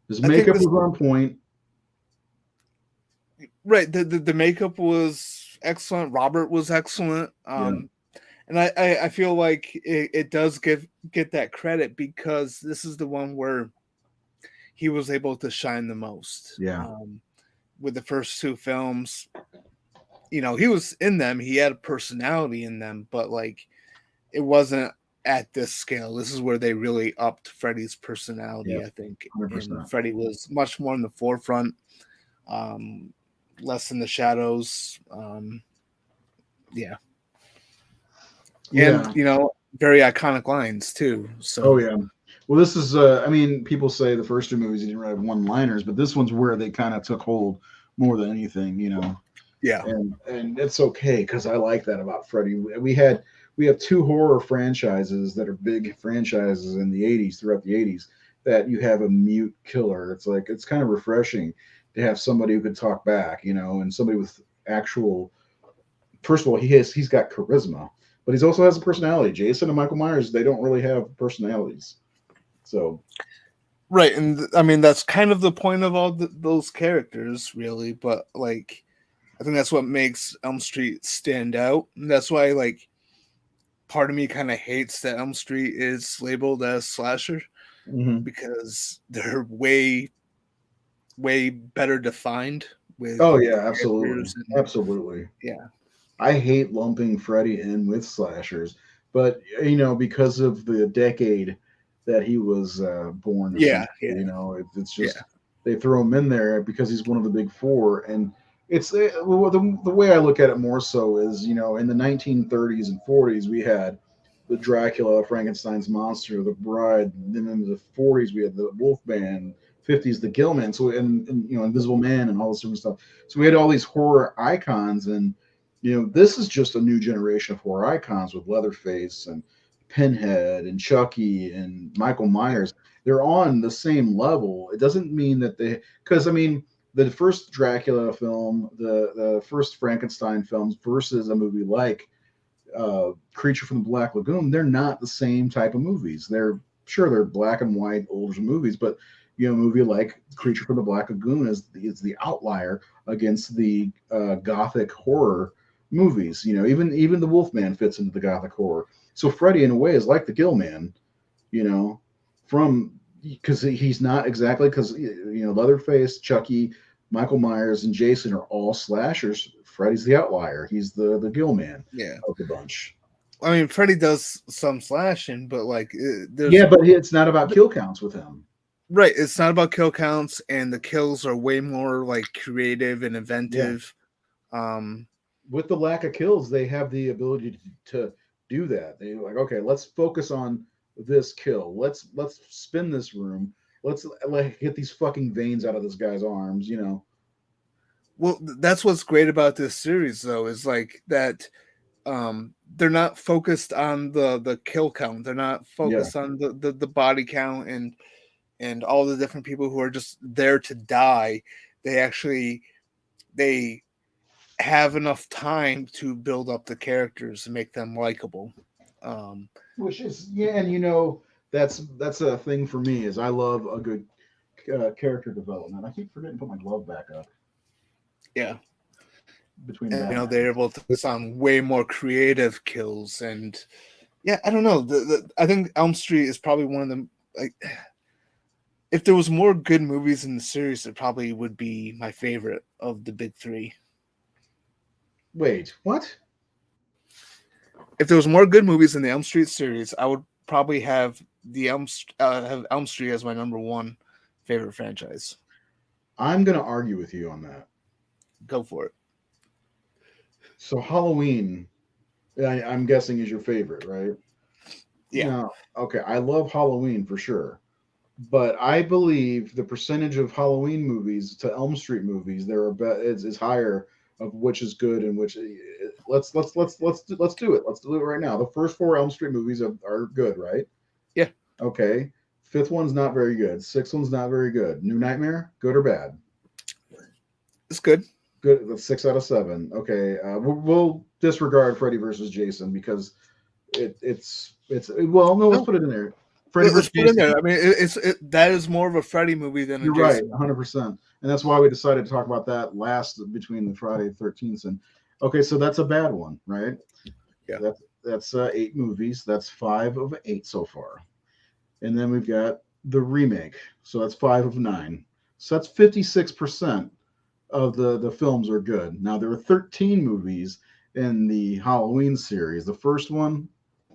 His I think makeup this was on point. right. The makeup was excellent. Robert was excellent. Yeah, And I feel like it does get that credit because this is the one where he was able to shine the most. yeah, With the first two films, he was in them. He had a personality in them, but like it wasn't at this scale. This is where they really upped Freddy's yeah, personality, I think. And 100%. Freddy was much more in the forefront, um, less in the shadows. Yeah. And, Yeah. very iconic lines too. Oh, So, yeah. Well, this is, I mean, people say the first two movies didn't really have one liners, but this one's where they kind of took hold more than anything. yeah. And it's okay because I like that about Freddy. We have two horror franchises that are big franchises in the '80s, throughout the '80s, that you have a mute killer. It's kind of refreshing to have somebody who could talk back, and somebody with actual. First of all, he's got charisma, but he also has a personality. Jason and Michael Myers, they don't really have personalities. So Right. And I mean, that's kind of the point of all those characters, really. But like, I think that's what makes Elm Street stand out. And that's why, like, part of me kind of hates that Elm Street is labeled as slasher mhm. because they're way, way better defined with Oh the yeah, absolutely, characters. And absolutely. yeah, I hate lumping Freddy in with slashers, but because of the decade that he was born, yeah, essentially, yeah, it's yeah, just they throw him in there because he's one of the big four, and it's well, the way I look at it more so is in the 1930s and 40s we had the Dracula, Frankenstein's monster, the Bride, then in the 40s we had the Wolfman, 50s, the Gill Man. So and Invisible Man and all this different stuff. So we had all these horror icons, and this is just a new generation of horror icons with Leatherface and Pinhead and Chucky and Michael Myers. They're on the same level. It doesn't mean that because the first Dracula film, the first Frankenstein films versus a movie like Creature from the Black Lagoon, they're not the same type of movies. They're black and white older movies, but a movie like Creature from the Black Lagoon is the outlier against the gothic horror movies. Even the Wolfman fits into the gothic horror. So Freddy, in a way, is like the Gill Man, because he's not exactly, because Leatherface, Chucky, Michael Myers, and Jason are all slashers. Freddy's the outlier. He's the Gill Man of the bunch. I mean, Freddy does some slashing, but but it's not about kill counts with him. Right, it's not about kill counts, and the kills are way more like creative and inventive. Yeah. With the lack of kills, they have the ability to do that. They're like, okay, let's focus on this kill. Let's spin this room. Let's get these fucking veins out of this guy's arms. Well, that's what's great about this series, though, is like that. They're not focused on the kill count. They're not focused on the body count and all the different people who are just there to die. They have enough time to build up the characters and make them likable. Which is and that's a thing for me, is I love a good character development. I keep forgetting to put my glove back up. Yeah. Between they're able to focus on way more creative kills, and I don't know. I think Elm Street is probably one of them. Like, if there was more good movies in the series, it probably would be my favorite of the big three. Wait, what? If there was more good movies in the Elm Street series, I would probably have Elm Street as my number one favorite franchise. I'm going to argue with you on that. Go for it. So Halloween, I'm guessing, is your favorite, right? Yeah. Now, okay, I love Halloween for sure, but I believe the percentage of Halloween movies to Elm Street movies is higher of which is good and which. Let's do it. Let's do it right now. The first 4 Elm Street movies are good, right? Yeah. Okay. 5th one's not very good. 6th one's not very good. New Nightmare, good or bad? It's good. Good. That's 6 out of 7. Okay. We'll disregard Freddy versus Jason because it's well, no, let's put it in there. Freddy versus Jason. I mean, that is more of a Freddy movie than You're a Jason. Right, 100%. And that's why we decided to talk about that last between the Friday the 13th and. Okay, so that's a bad one, right? Yeah. That's 8 movies. That's 5 of 8 so far. And then we've got the remake. So that's 5 of 9. So that's 56% of the films are good. Now, there are 13 movies in the Halloween series. The first one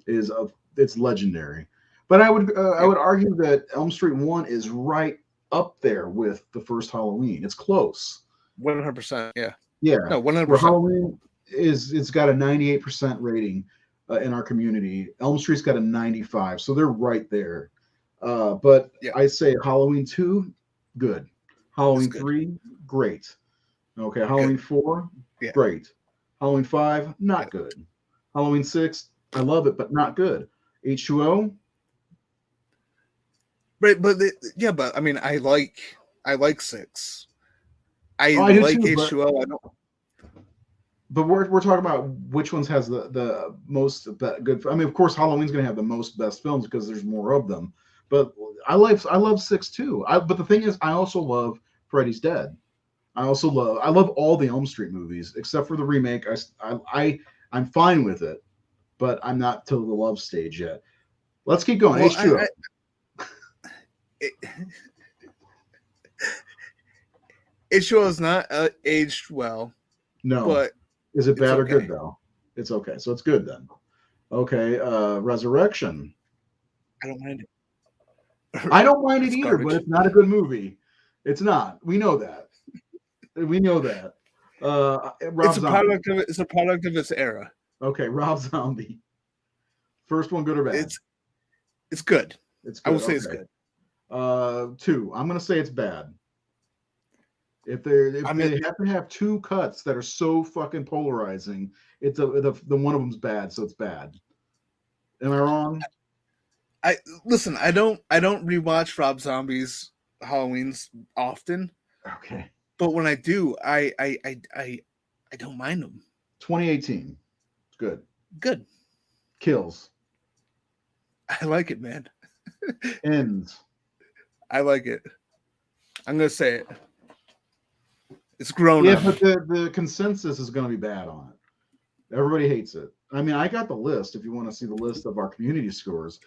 it's legendary. But I would argue that Elm Street 1 is right up there with the first Halloween. It's close. 100%, yeah. Yeah, no, 100%. Where Halloween it's got a 98% rating in our community. Elm Street's got a 95, so they're right there. But I say Halloween 2, good. Halloween 3, great. Okay, Halloween 4, great. Halloween 5, not good. Halloween 6, I love it, but not good. H2O. Right, but I mean, I like 6. I like too, H2O. I don't. But we're talking about which ones has the most good. I mean, of course, Halloween's going to have the most best films because there's more of them. But I love 6 too. But the thing is, I also love Freddy's Dead. I love all the Elm Street movies except for the remake. I'm fine with it, but I'm not to the love stage yet. Let's keep going. Well, H2O. H2O is not aged well. No. But is it bad or good though? It's okay. So it's good then. Okay. Resurrection. I don't mind it. I don't mind it either, but it's not a good movie. It's not. We know that. It's a product of its era. Okay, Rob Zombie. First one, good or bad? It's good. It's good. I will say it's good. 2. I'm gonna say it's bad. If I they mean, have to have two cuts that are so fucking polarizing, it's the one of them's bad, so it's bad. Am I wrong? I listen. I don't rewatch Rob Zombie's Halloween's often, Okay. but when I do, I don't mind them. 2018. It's good. Good. Kills. I like it, man. Ends. I like it. I'm gonna say it. It's grown Yeah, up. but the consensus is going to be bad on it. Everybody hates it. I mean, I got the list if you want to see the list of our community scores.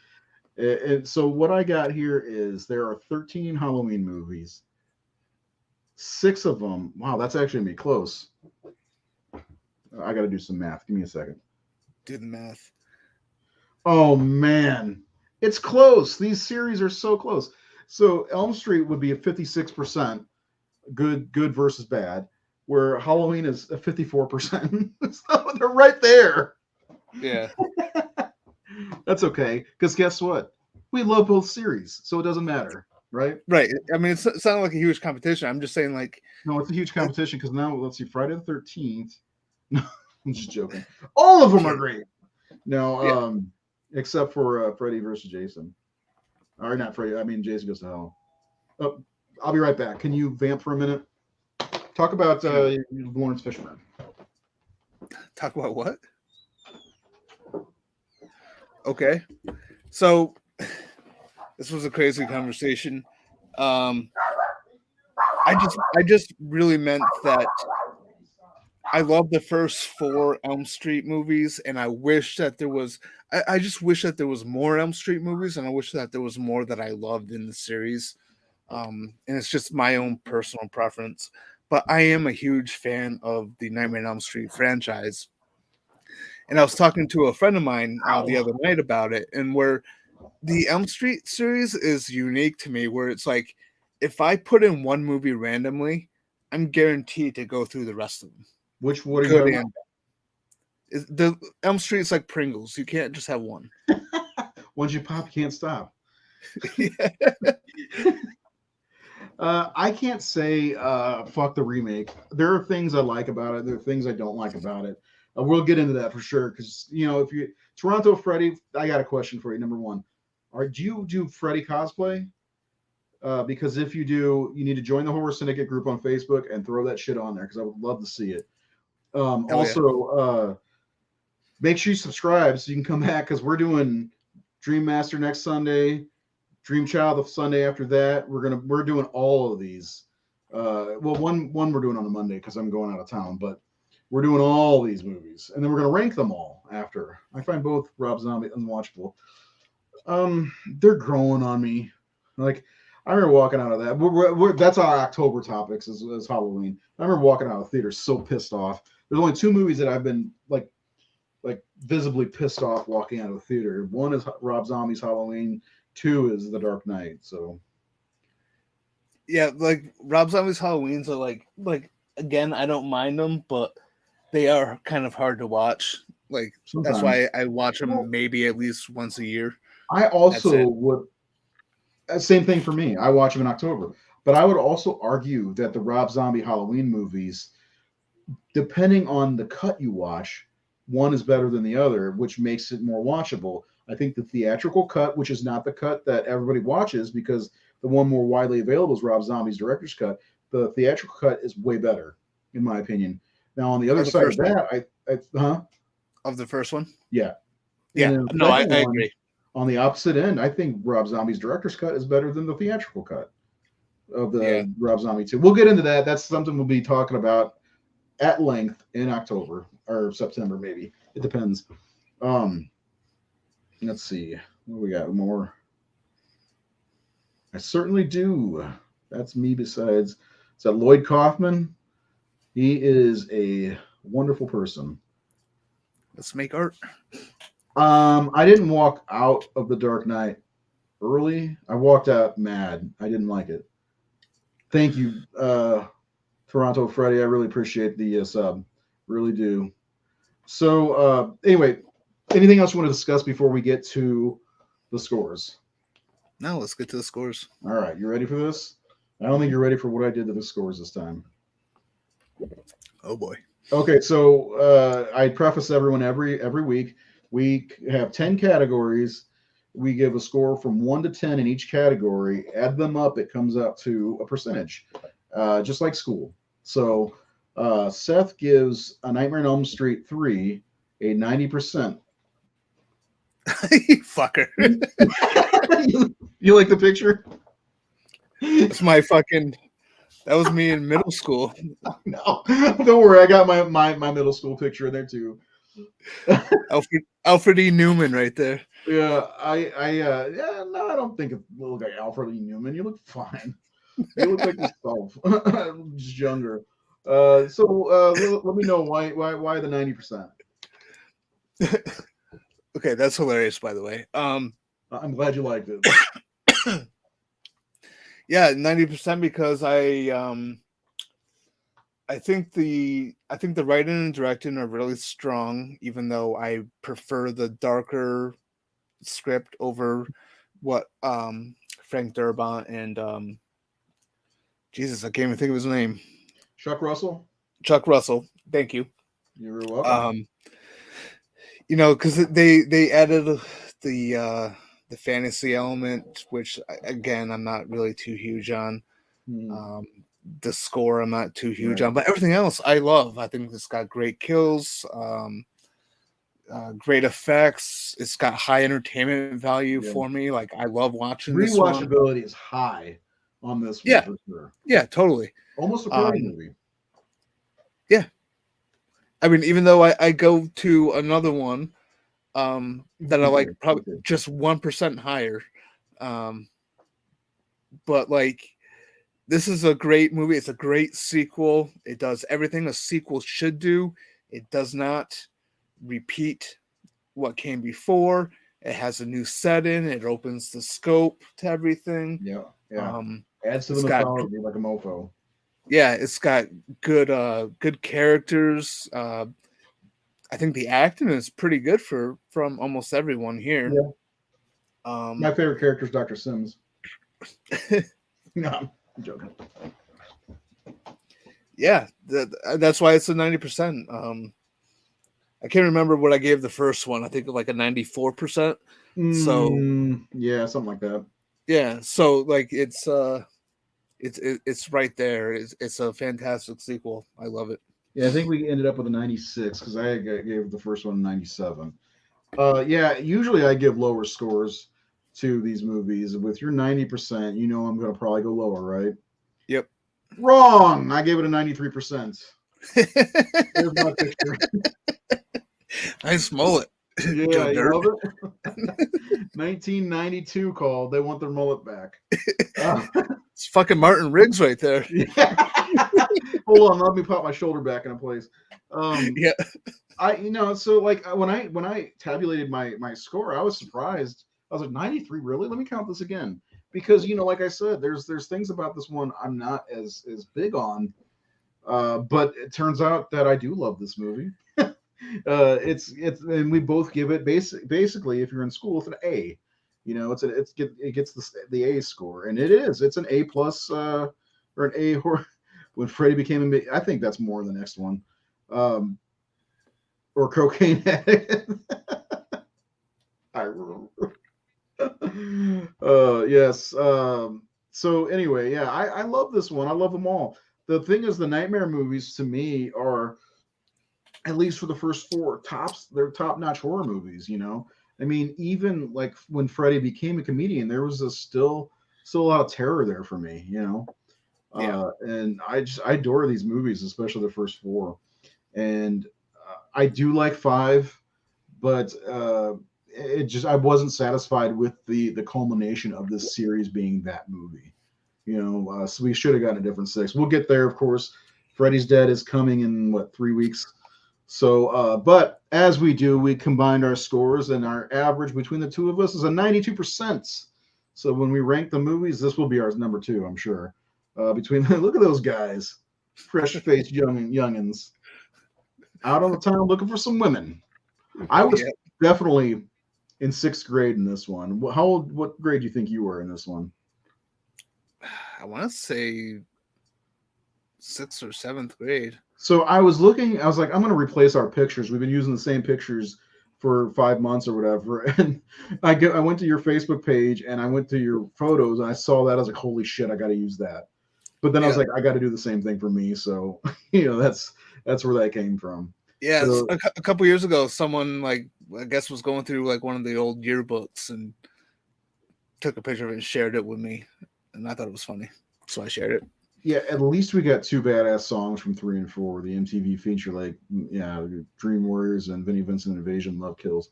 And so what I got here is there are 13 Halloween movies. 6 of them. Wow, that's actually going to be close. I got to do some math. Give me a second. Do the math. Oh, man. It's close. These series are so close. So Elm Street would be at 56%. Good versus bad, where Halloween is at 54%. So they're right there. Yeah. That's okay, because guess what? We love both series, so it doesn't matter, right? Right. I mean, it's not like a huge competition. I'm just saying, like, No, it's a huge competition because now let's see, Friday the 13th. No, I'm just joking. All of them are great. No, Yeah. Except for Freddy versus Jason. Or not Freddy. I mean, Jason Goes to Hell. Oh, I'll be right back. Can you vamp for a minute? Talk about Lawrence Fishburne. talk about what? Okay. So this was a crazy conversation. I just really meant that I love the first 4 Elm Street movies, and I wish that there was. I just wish that there was more Elm Street movies, and I wish that there was more that I loved in the series. And it's just my own personal preference. But I am a huge fan of the Nightmare on Elm Street franchise. And I was talking to a friend of mine the other night about it, and where the Elm Street series is unique to me, where it's like if I put in one movie randomly, I'm guaranteed to go through the rest of them. What are you Good talking and the Elm Street is like Pringles. You can't just have one. about? Once you pop, you can't stop. Yeah. I can't say fuck the remake. There are things I like about it. There are things I don't like about it. We'll get into that for sure. Because if you Toronto Freddy, I got a question for you. Number one, do you do Freddy cosplay? Because if you do, you need to join the Horror Syndicate group on Facebook and throw that shit on there because I would love to see it. Make sure you subscribe so you can come back because we're doing Dream Master next Sunday. Dream Child the Sunday after that. We're doing all of these. One we're doing on a Monday because I'm going out of town, but we're doing all these movies, and then we're gonna rank them all after. I find both Rob Zombie unwatchable. They're growing on me. Like I remember walking out of that. That's our October topics is Halloween. I remember walking out of the theater so pissed off. There's only 2 movies that I've been like visibly pissed off walking out of the theater. One is Rob Zombie's Halloween. 2 is The Dark Knight. So Yeah, like Rob Zombie's Halloweens are like again, I don't mind them, but they are kind of hard to watch. Like sometimes that's why I watch them maybe at least once a year. I also would. Same thing for me. I watch them in October, but I would also argue that the Rob Zombie Halloween movies, depending on the cut you watch, one is better than the other, which makes it more watchable. I think the theatrical cut, which is not the cut that everybody watches because the one more widely available is Rob Zombie's director's cut. The theatrical cut is way better, in my opinion. Now, on the other side of that, of the first one, yeah, no, I agree. On the opposite end, I think Rob Zombie's director's cut is better than the theatrical cut of the Rob Zombie 2. We'll get into that. That's something we'll be talking about at length in October or September, maybe. It depends. Let's see. What we got more? I certainly do. That's me besides. Is that Lloyd Kaufman? He is a wonderful person. Let's make art. I didn't walk out of The Dark Knight early. I walked out mad. I didn't like it. Thank you, Toronto Freddy. I really appreciate the sub. Really do. So anyway, anything else you want to discuss before we get to the scores? Now let's get to the scores. All right, you ready for this? I don't think you're ready for what I did to the scores this time. Oh boy. Okay, so I preface everyone every week. We have 10 categories. We give a score from 1 to 10 in each category. Add them up, it comes out to a percentage, just like school. So Seth gives A Nightmare on Elm Street 3 a 90%. You fucker. You like the picture? That's my fucking. That was me in middle school. No, don't worry. I got my middle school picture in there too. Alfred E. Newman right there. Yeah, yeah, no, I don't think it look like Alfred E. Newman. You look fine. You look like yourself, just younger. Let me know why the 90%. Okay, that's hilarious, by the way. I'm glad you liked it. Yeah, 90% because I think the writing and directing are really strong, even though I prefer the darker script over what Frank Darabont and Jesus, I can't even think of his name. Chuck Russell. Chuck Russell. Thank you. You're welcome. Because they added the fantasy element, which again I'm not really too huge on. The score I'm not too huge on, but everything else I love. I think it's got great kills, great effects. It's got high entertainment value for me. Like I love watching this one. Rewatchability is high on this one for sure. Yeah, totally. Almost a party movie. Yeah. I mean, even though I go to another one that I like probably just 1% higher. But like this is a great movie. It's a great sequel. It does everything a sequel should do. It does not repeat what came before. It has a new setting. It opens the scope to everything. Yeah. Adds to the mythology like a mofo. Yeah, it's got good characters. I think the acting is pretty good from almost everyone here. Yeah. My favorite character is Dr. Sims. No, I'm joking. Yeah, that's why it's a 90%. I can't remember what I gave the first one. I think like a 94%. So yeah, something like that. Yeah, so like it's right there. It's a fantastic sequel. I love it. Yeah, I think we ended up with a 96 because I gave the first one a 97. Yeah, usually I give lower scores to these movies. With your 90%, you know I'm going to probably go lower, right? Yep. Wrong. I gave it a 93%. Here's my picture. Nice mullet. Yeah, you love it? 1992 call. They want their mullet back. It's fucking Martin Riggs right there. Yeah. Hold on, let me pop my shoulder back into place. Yeah. So like when I tabulated my score, I was surprised. I was like, 93, really? Let me count this again. Because like I said, there's things about this one I'm not as big on. But it turns out that I do love this movie. It's and we both give it basically if you're in school, it's an A. It gets the A score, and it's an A plus or an A when Freddy became a. I think that's more than the next one, or Cocaine Addict. I remember. Yes. So anyway, yeah, I love this one. I love them all. The thing is, the Nightmare movies to me are, at least for the first four, they're top-notch horror movies. I mean, even like when Freddy became a comedian, there was still a lot of terror there for me. And I adore these movies, especially the first four. And I do like 5, but I wasn't satisfied with the culmination of this series being that movie. So we should have gotten a different 6. We'll get there, of course. Freddy's Dead is coming in 3 weeks. So, but as we do, we combined our scores, and our average between the two of us is a 92%. So when we rank the movies, this will be our number 2, I'm sure. Look at those guys, fresh-faced youngins, out on the town looking for some women. I was definitely in sixth grade in this one. How old? What grade do you think you were in this one? I want to say sixth or seventh grade. So I was looking. I was like, I'm going to replace our pictures. We've been using the same pictures for 5 months or whatever. And I went to your Facebook page and I went to your photos and I saw that. I was like, holy shit, I got to use that. But then I was like, I got to do the same thing for me. So that's where that came from. Yeah, so, a couple years ago, someone like I guess was going through like one of the old yearbooks and took a picture of it and shared it with me, and I thought it was funny, so I shared it. Yeah, at least we got two badass songs from 3 and 4. The MTV feature, like Dream Warriors and Vinnie Vincent Invasion, Love Kills.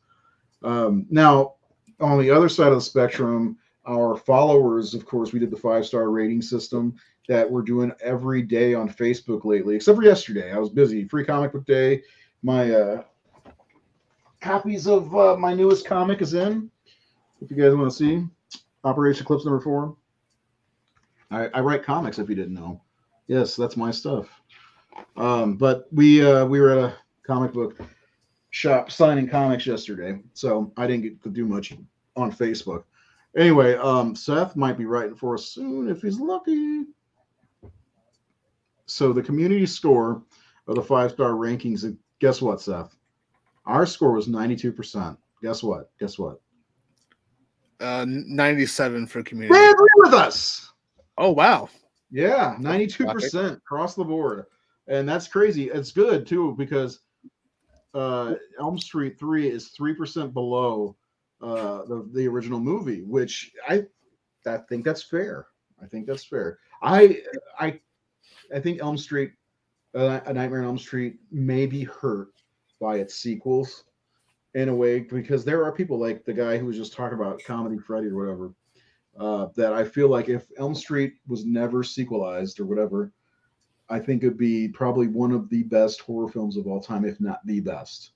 Now, on the other side of the spectrum, our followers, of course, we did the 5-star rating system that we're doing every day on Facebook lately, except for yesterday. I was busy. Free Comic Book Day. My copies of my newest comic is in. If you guys want to see, Operation Eclipse number 4. I write comics, if you didn't know. Yes, that's my stuff. But we were at a comic book shop signing comics yesterday, so I didn't get to do much on Facebook. Anyway, Seth might be writing for us soon if he's lucky. So the community score of the 5-star rankings, guess what, Seth? Our score was 92%. Guess what? 97 for community. They agree with us. Oh, wow. Yeah, 92% across the board. And that's crazy. It's good, too, because Elm Street 3 is 3% below the original movie, which I think that's fair. I think Elm Street, A Nightmare on Elm Street may be hurt by its sequels in a way, because there are people like the guy who was just talking about Comedy Freddy or whatever, that I feel like if Elm Street was never sequelized or whatever, I think it'd be probably one of the best horror films of all time, if not the best,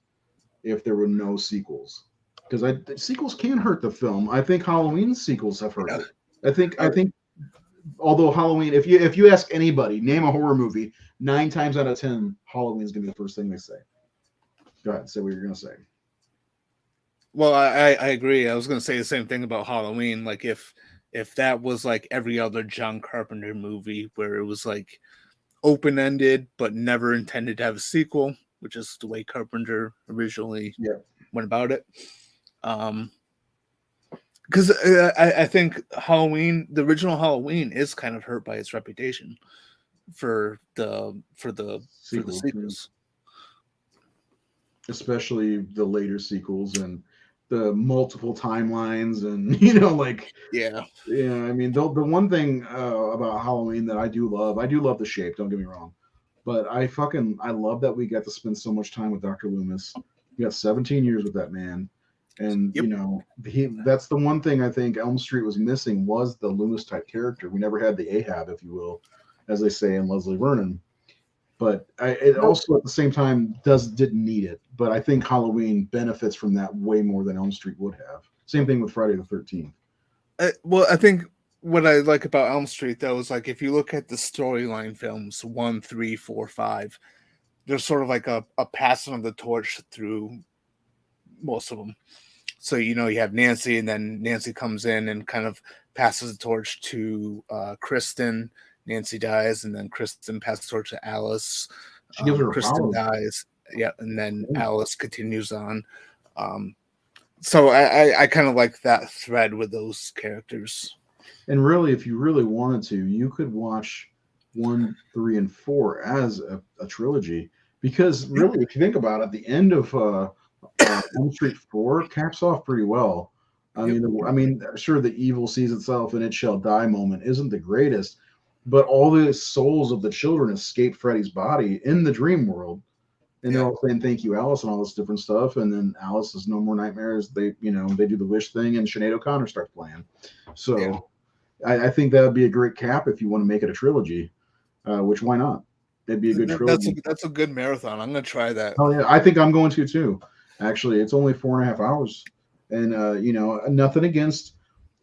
if there were no sequels. Because sequels can hurt the film. I think Halloween sequels have hurt it. I think although Halloween, if you ask anybody, name a horror movie, 9 times out of 10, Halloween is gonna be the first thing they say. Go ahead, say what you're gonna say. Well, I agree. I was gonna say the same thing about Halloween. Like if that was like every other John Carpenter movie where it was like open-ended but never intended to have a sequel, which is the way Carpenter originally went about it. Because I think Halloween, the original Halloween, is kind of hurt by its reputation for the sequels, especially the later sequels and the multiple timelines, and I mean the one thing about Halloween that I do love the shape. Don't get me wrong, but I love that we got to spend so much time with Dr. Loomis. We got 17 years with that man. And that's the one thing I think Elm Street was missing, was the Loomis type character. We never had the Ahab, if you will, as they say in Leslie Vernon. But it also at the same time didn't need it. But I think Halloween benefits from that way more than Elm Street would have. Same thing with Friday the 13th. Well, I think what I like about Elm Street though is like if you look at the storyline films 1, 3, 4, 5, there's sort of like a passing of the torch through most of them. So you have Nancy, and then Nancy comes in and kind of passes the torch to Kristen. Nancy dies, and then Kristen passes the torch to Alice. She gives her Kristen dies, and then Alice continues on. So I kind of like that thread with those characters. And really, if you really wanted to, you could watch 1, 3, and 4 as a trilogy, because really, if you think about it, the end of Elm Street 4 caps off pretty well. I mean, sure, the evil sees itself and it shall die moment isn't the greatest, but all the souls of the children escape Freddy's body in the dream world, and they're all saying thank you, Alice, and all this different stuff. And then Alice has no more nightmares. They do the wish thing, and Sinead O'Connor starts playing. So I think that would be a great cap if you want to make it a trilogy. Which, why not? It'd be a good trilogy. That's a good marathon. I'm going to try that. Oh yeah, I think I'm going to too. Actually, it's only 4.5 hours, and nothing against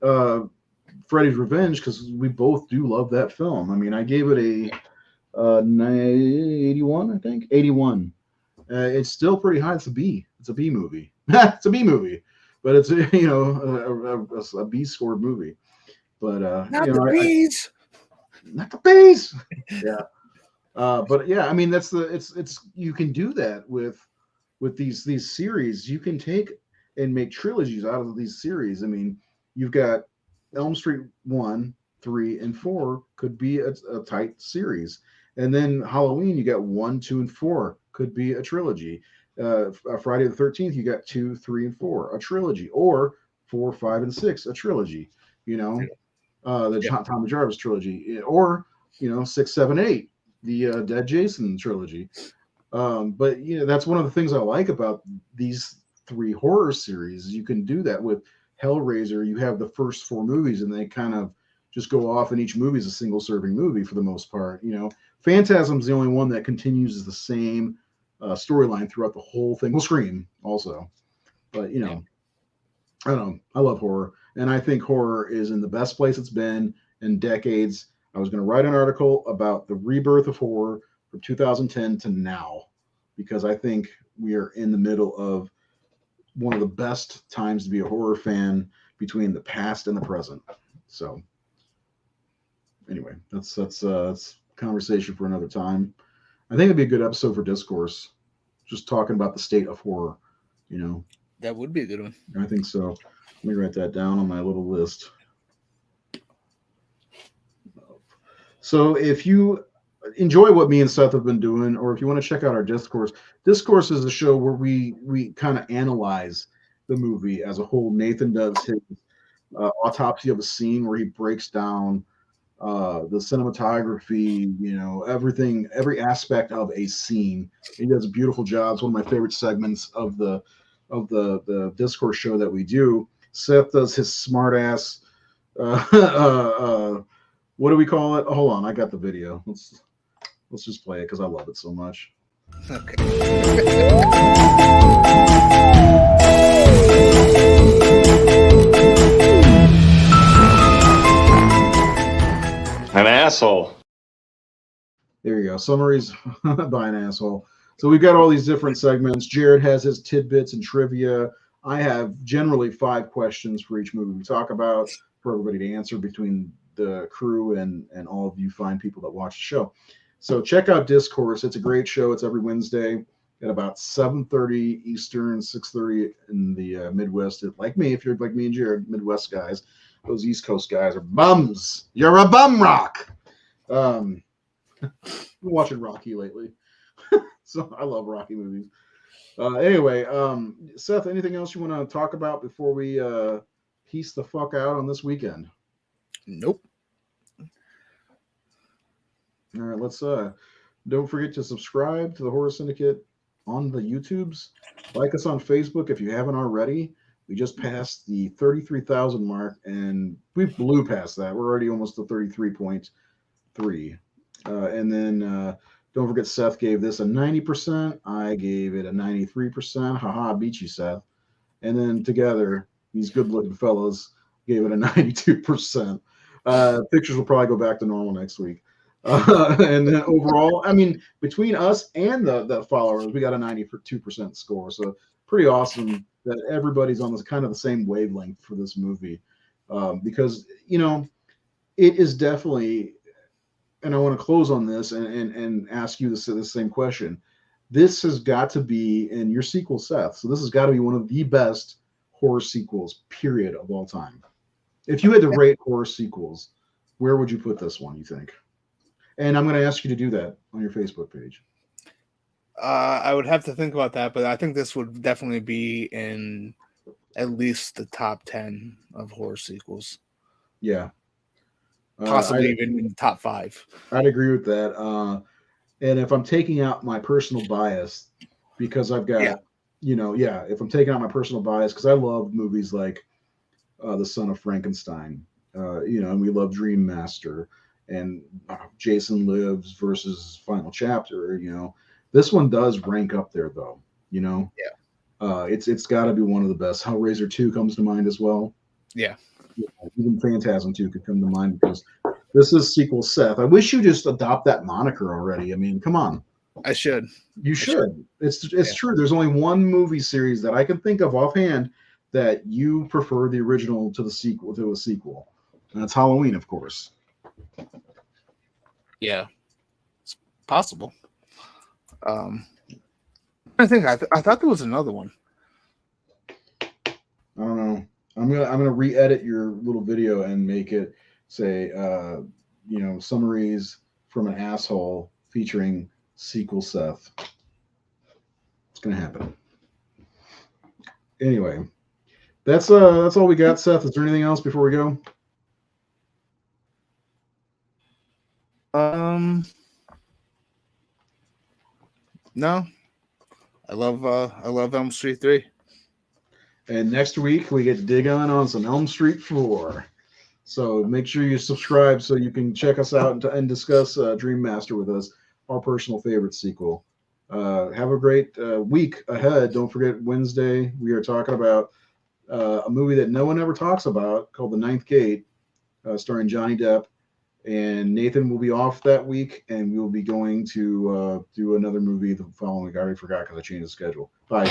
Freddy's Revenge, because we both do love that film. I mean, I gave it a 81, I think 81. It's still pretty high. It's a B. It's a B movie. It's a B movie. but it's a B scored movie. But not the bees. Not the bees. Yeah. But yeah, I mean it's you can do that with these series. You can take and make trilogies out of these series. I mean, you've got Elm Street 1, 3, and 4 could be a tight series. And then Halloween, you got 1, 2, and 4 could be a trilogy. Friday the 13th, you got 2, 3, and 4, a trilogy, or 4, 5, and 6, a trilogy. The Tommy Jarvis trilogy, or 6, 7, 8, the Dead Jason trilogy. But that's one of the things I like about these 3 horror series. You can do that with Hellraiser. You have the first 4 movies, and they kind of just go off, and each movie is a single serving movie for the most part. Phantasm's the only one that continues the same storyline throughout the whole thing. Well, Scream also, but I don't know. I love horror, and I think horror is in the best place it's been in decades. I was going to write an article about the rebirth of horror from 2010 to now, because I think we are in the middle of one of the best times to be a horror fan between the past and the present. So anyway, that's conversation for another time. I think it'd be a good episode for Discourse, just talking about the state of horror. That would be a good one. I think so. Let me write that down on my little list. So if you enjoy what me and Seth have been doing, or if you want to check out our Discourse is a show where we kind of analyze the movie as a whole. Nathan does his autopsy of a scene, where he breaks down the cinematography, everything, every aspect of a scene. He does a beautiful job. It's one of my favorite segments of the Discourse show that we do. Seth does his smart ass what do we call it? Oh, hold on, I got the video. Let's just play it because I love it so much. Okay. An asshole. There you go. Summaries by an asshole. So we've got all these different segments. Jared has his tidbits and trivia. I have generally 5 questions for each movie we talk about for everybody to answer between the crew and all of you fine people that watch the show. So check out Discourse. It's a great show. It's every Wednesday at about 7:30 Eastern, 6:30 in the Midwest. Like me, if you're like me and Jared, Midwest guys, those East Coast guys are bums. You're a bum rock. Been watching Rocky lately. So I love Rocky movies. Anyway, Seth, anything else you want to talk about before we piece the fuck out on this weekend? Nope. All right, let's don't forget to subscribe to the Horror Syndicate on the YouTubes. Like us on Facebook if you haven't already. We just passed the 33,000 mark, and we blew past that. We're already almost to 33.3. And then don't forget, Seth gave this a 90%. I gave it a 93%. Haha, beat you, Seth. And then together, these good-looking fellows gave it a 92%. Pictures will probably go back to normal next week. And then overall, I mean, between us and the followers, we got a 92% score. So pretty awesome that everybody's on this kind of the same wavelength for this movie, because it is definitely. And I want to close on this and ask you the same question. This has got to be in your sequel, Seth. So this has got to be one of the best horror sequels, period, of all time. If you had to rate horror sequels, where would you put this one, you think? And I'm going to ask you to do that on your Facebook page. I would have to think about that, but I think this would definitely be in at least the top 10 of horror sequels. Yeah. Possibly even in the top 5. I'd agree with that. And if I'm taking out my personal bias, because I've got, if I'm taking out my personal bias, because I love movies like The Son of Frankenstein, and we love Dream Master and Jason Lives versus Final Chapter, this one does rank up there though, it's got to be one of the best. Hellraiser 2 comes to mind as well. Yeah. Even Phantasm 2 could come to mind because this is sequel Seth. I wish you just adopt that moniker already. I mean, come on. I should. You should. It's true. There's only one movie series that I can think of offhand that you prefer the original to the sequel to a sequel. And that's Halloween, of course. Yeah, it's possible. I think I thought there was another one. I don't know. I'm gonna re-edit your little video and make it say, summaries from an asshole featuring sequel Seth. It's gonna happen. Anyway, that's all we got, Seth. Is there anything else before we go? No. I love Elm Street 3. And next week we get to dig on some Elm Street 4. So make sure you subscribe so you can check us out and discuss Dream Master with us, our personal favorite sequel. Have a great week ahead. Don't forget Wednesday we are talking about a movie that no one ever talks about called The Ninth Gate, starring Johnny Depp. And Nathan will be off that week, and we will be going to do another movie the following week. I already forgot because I changed the schedule. Bye.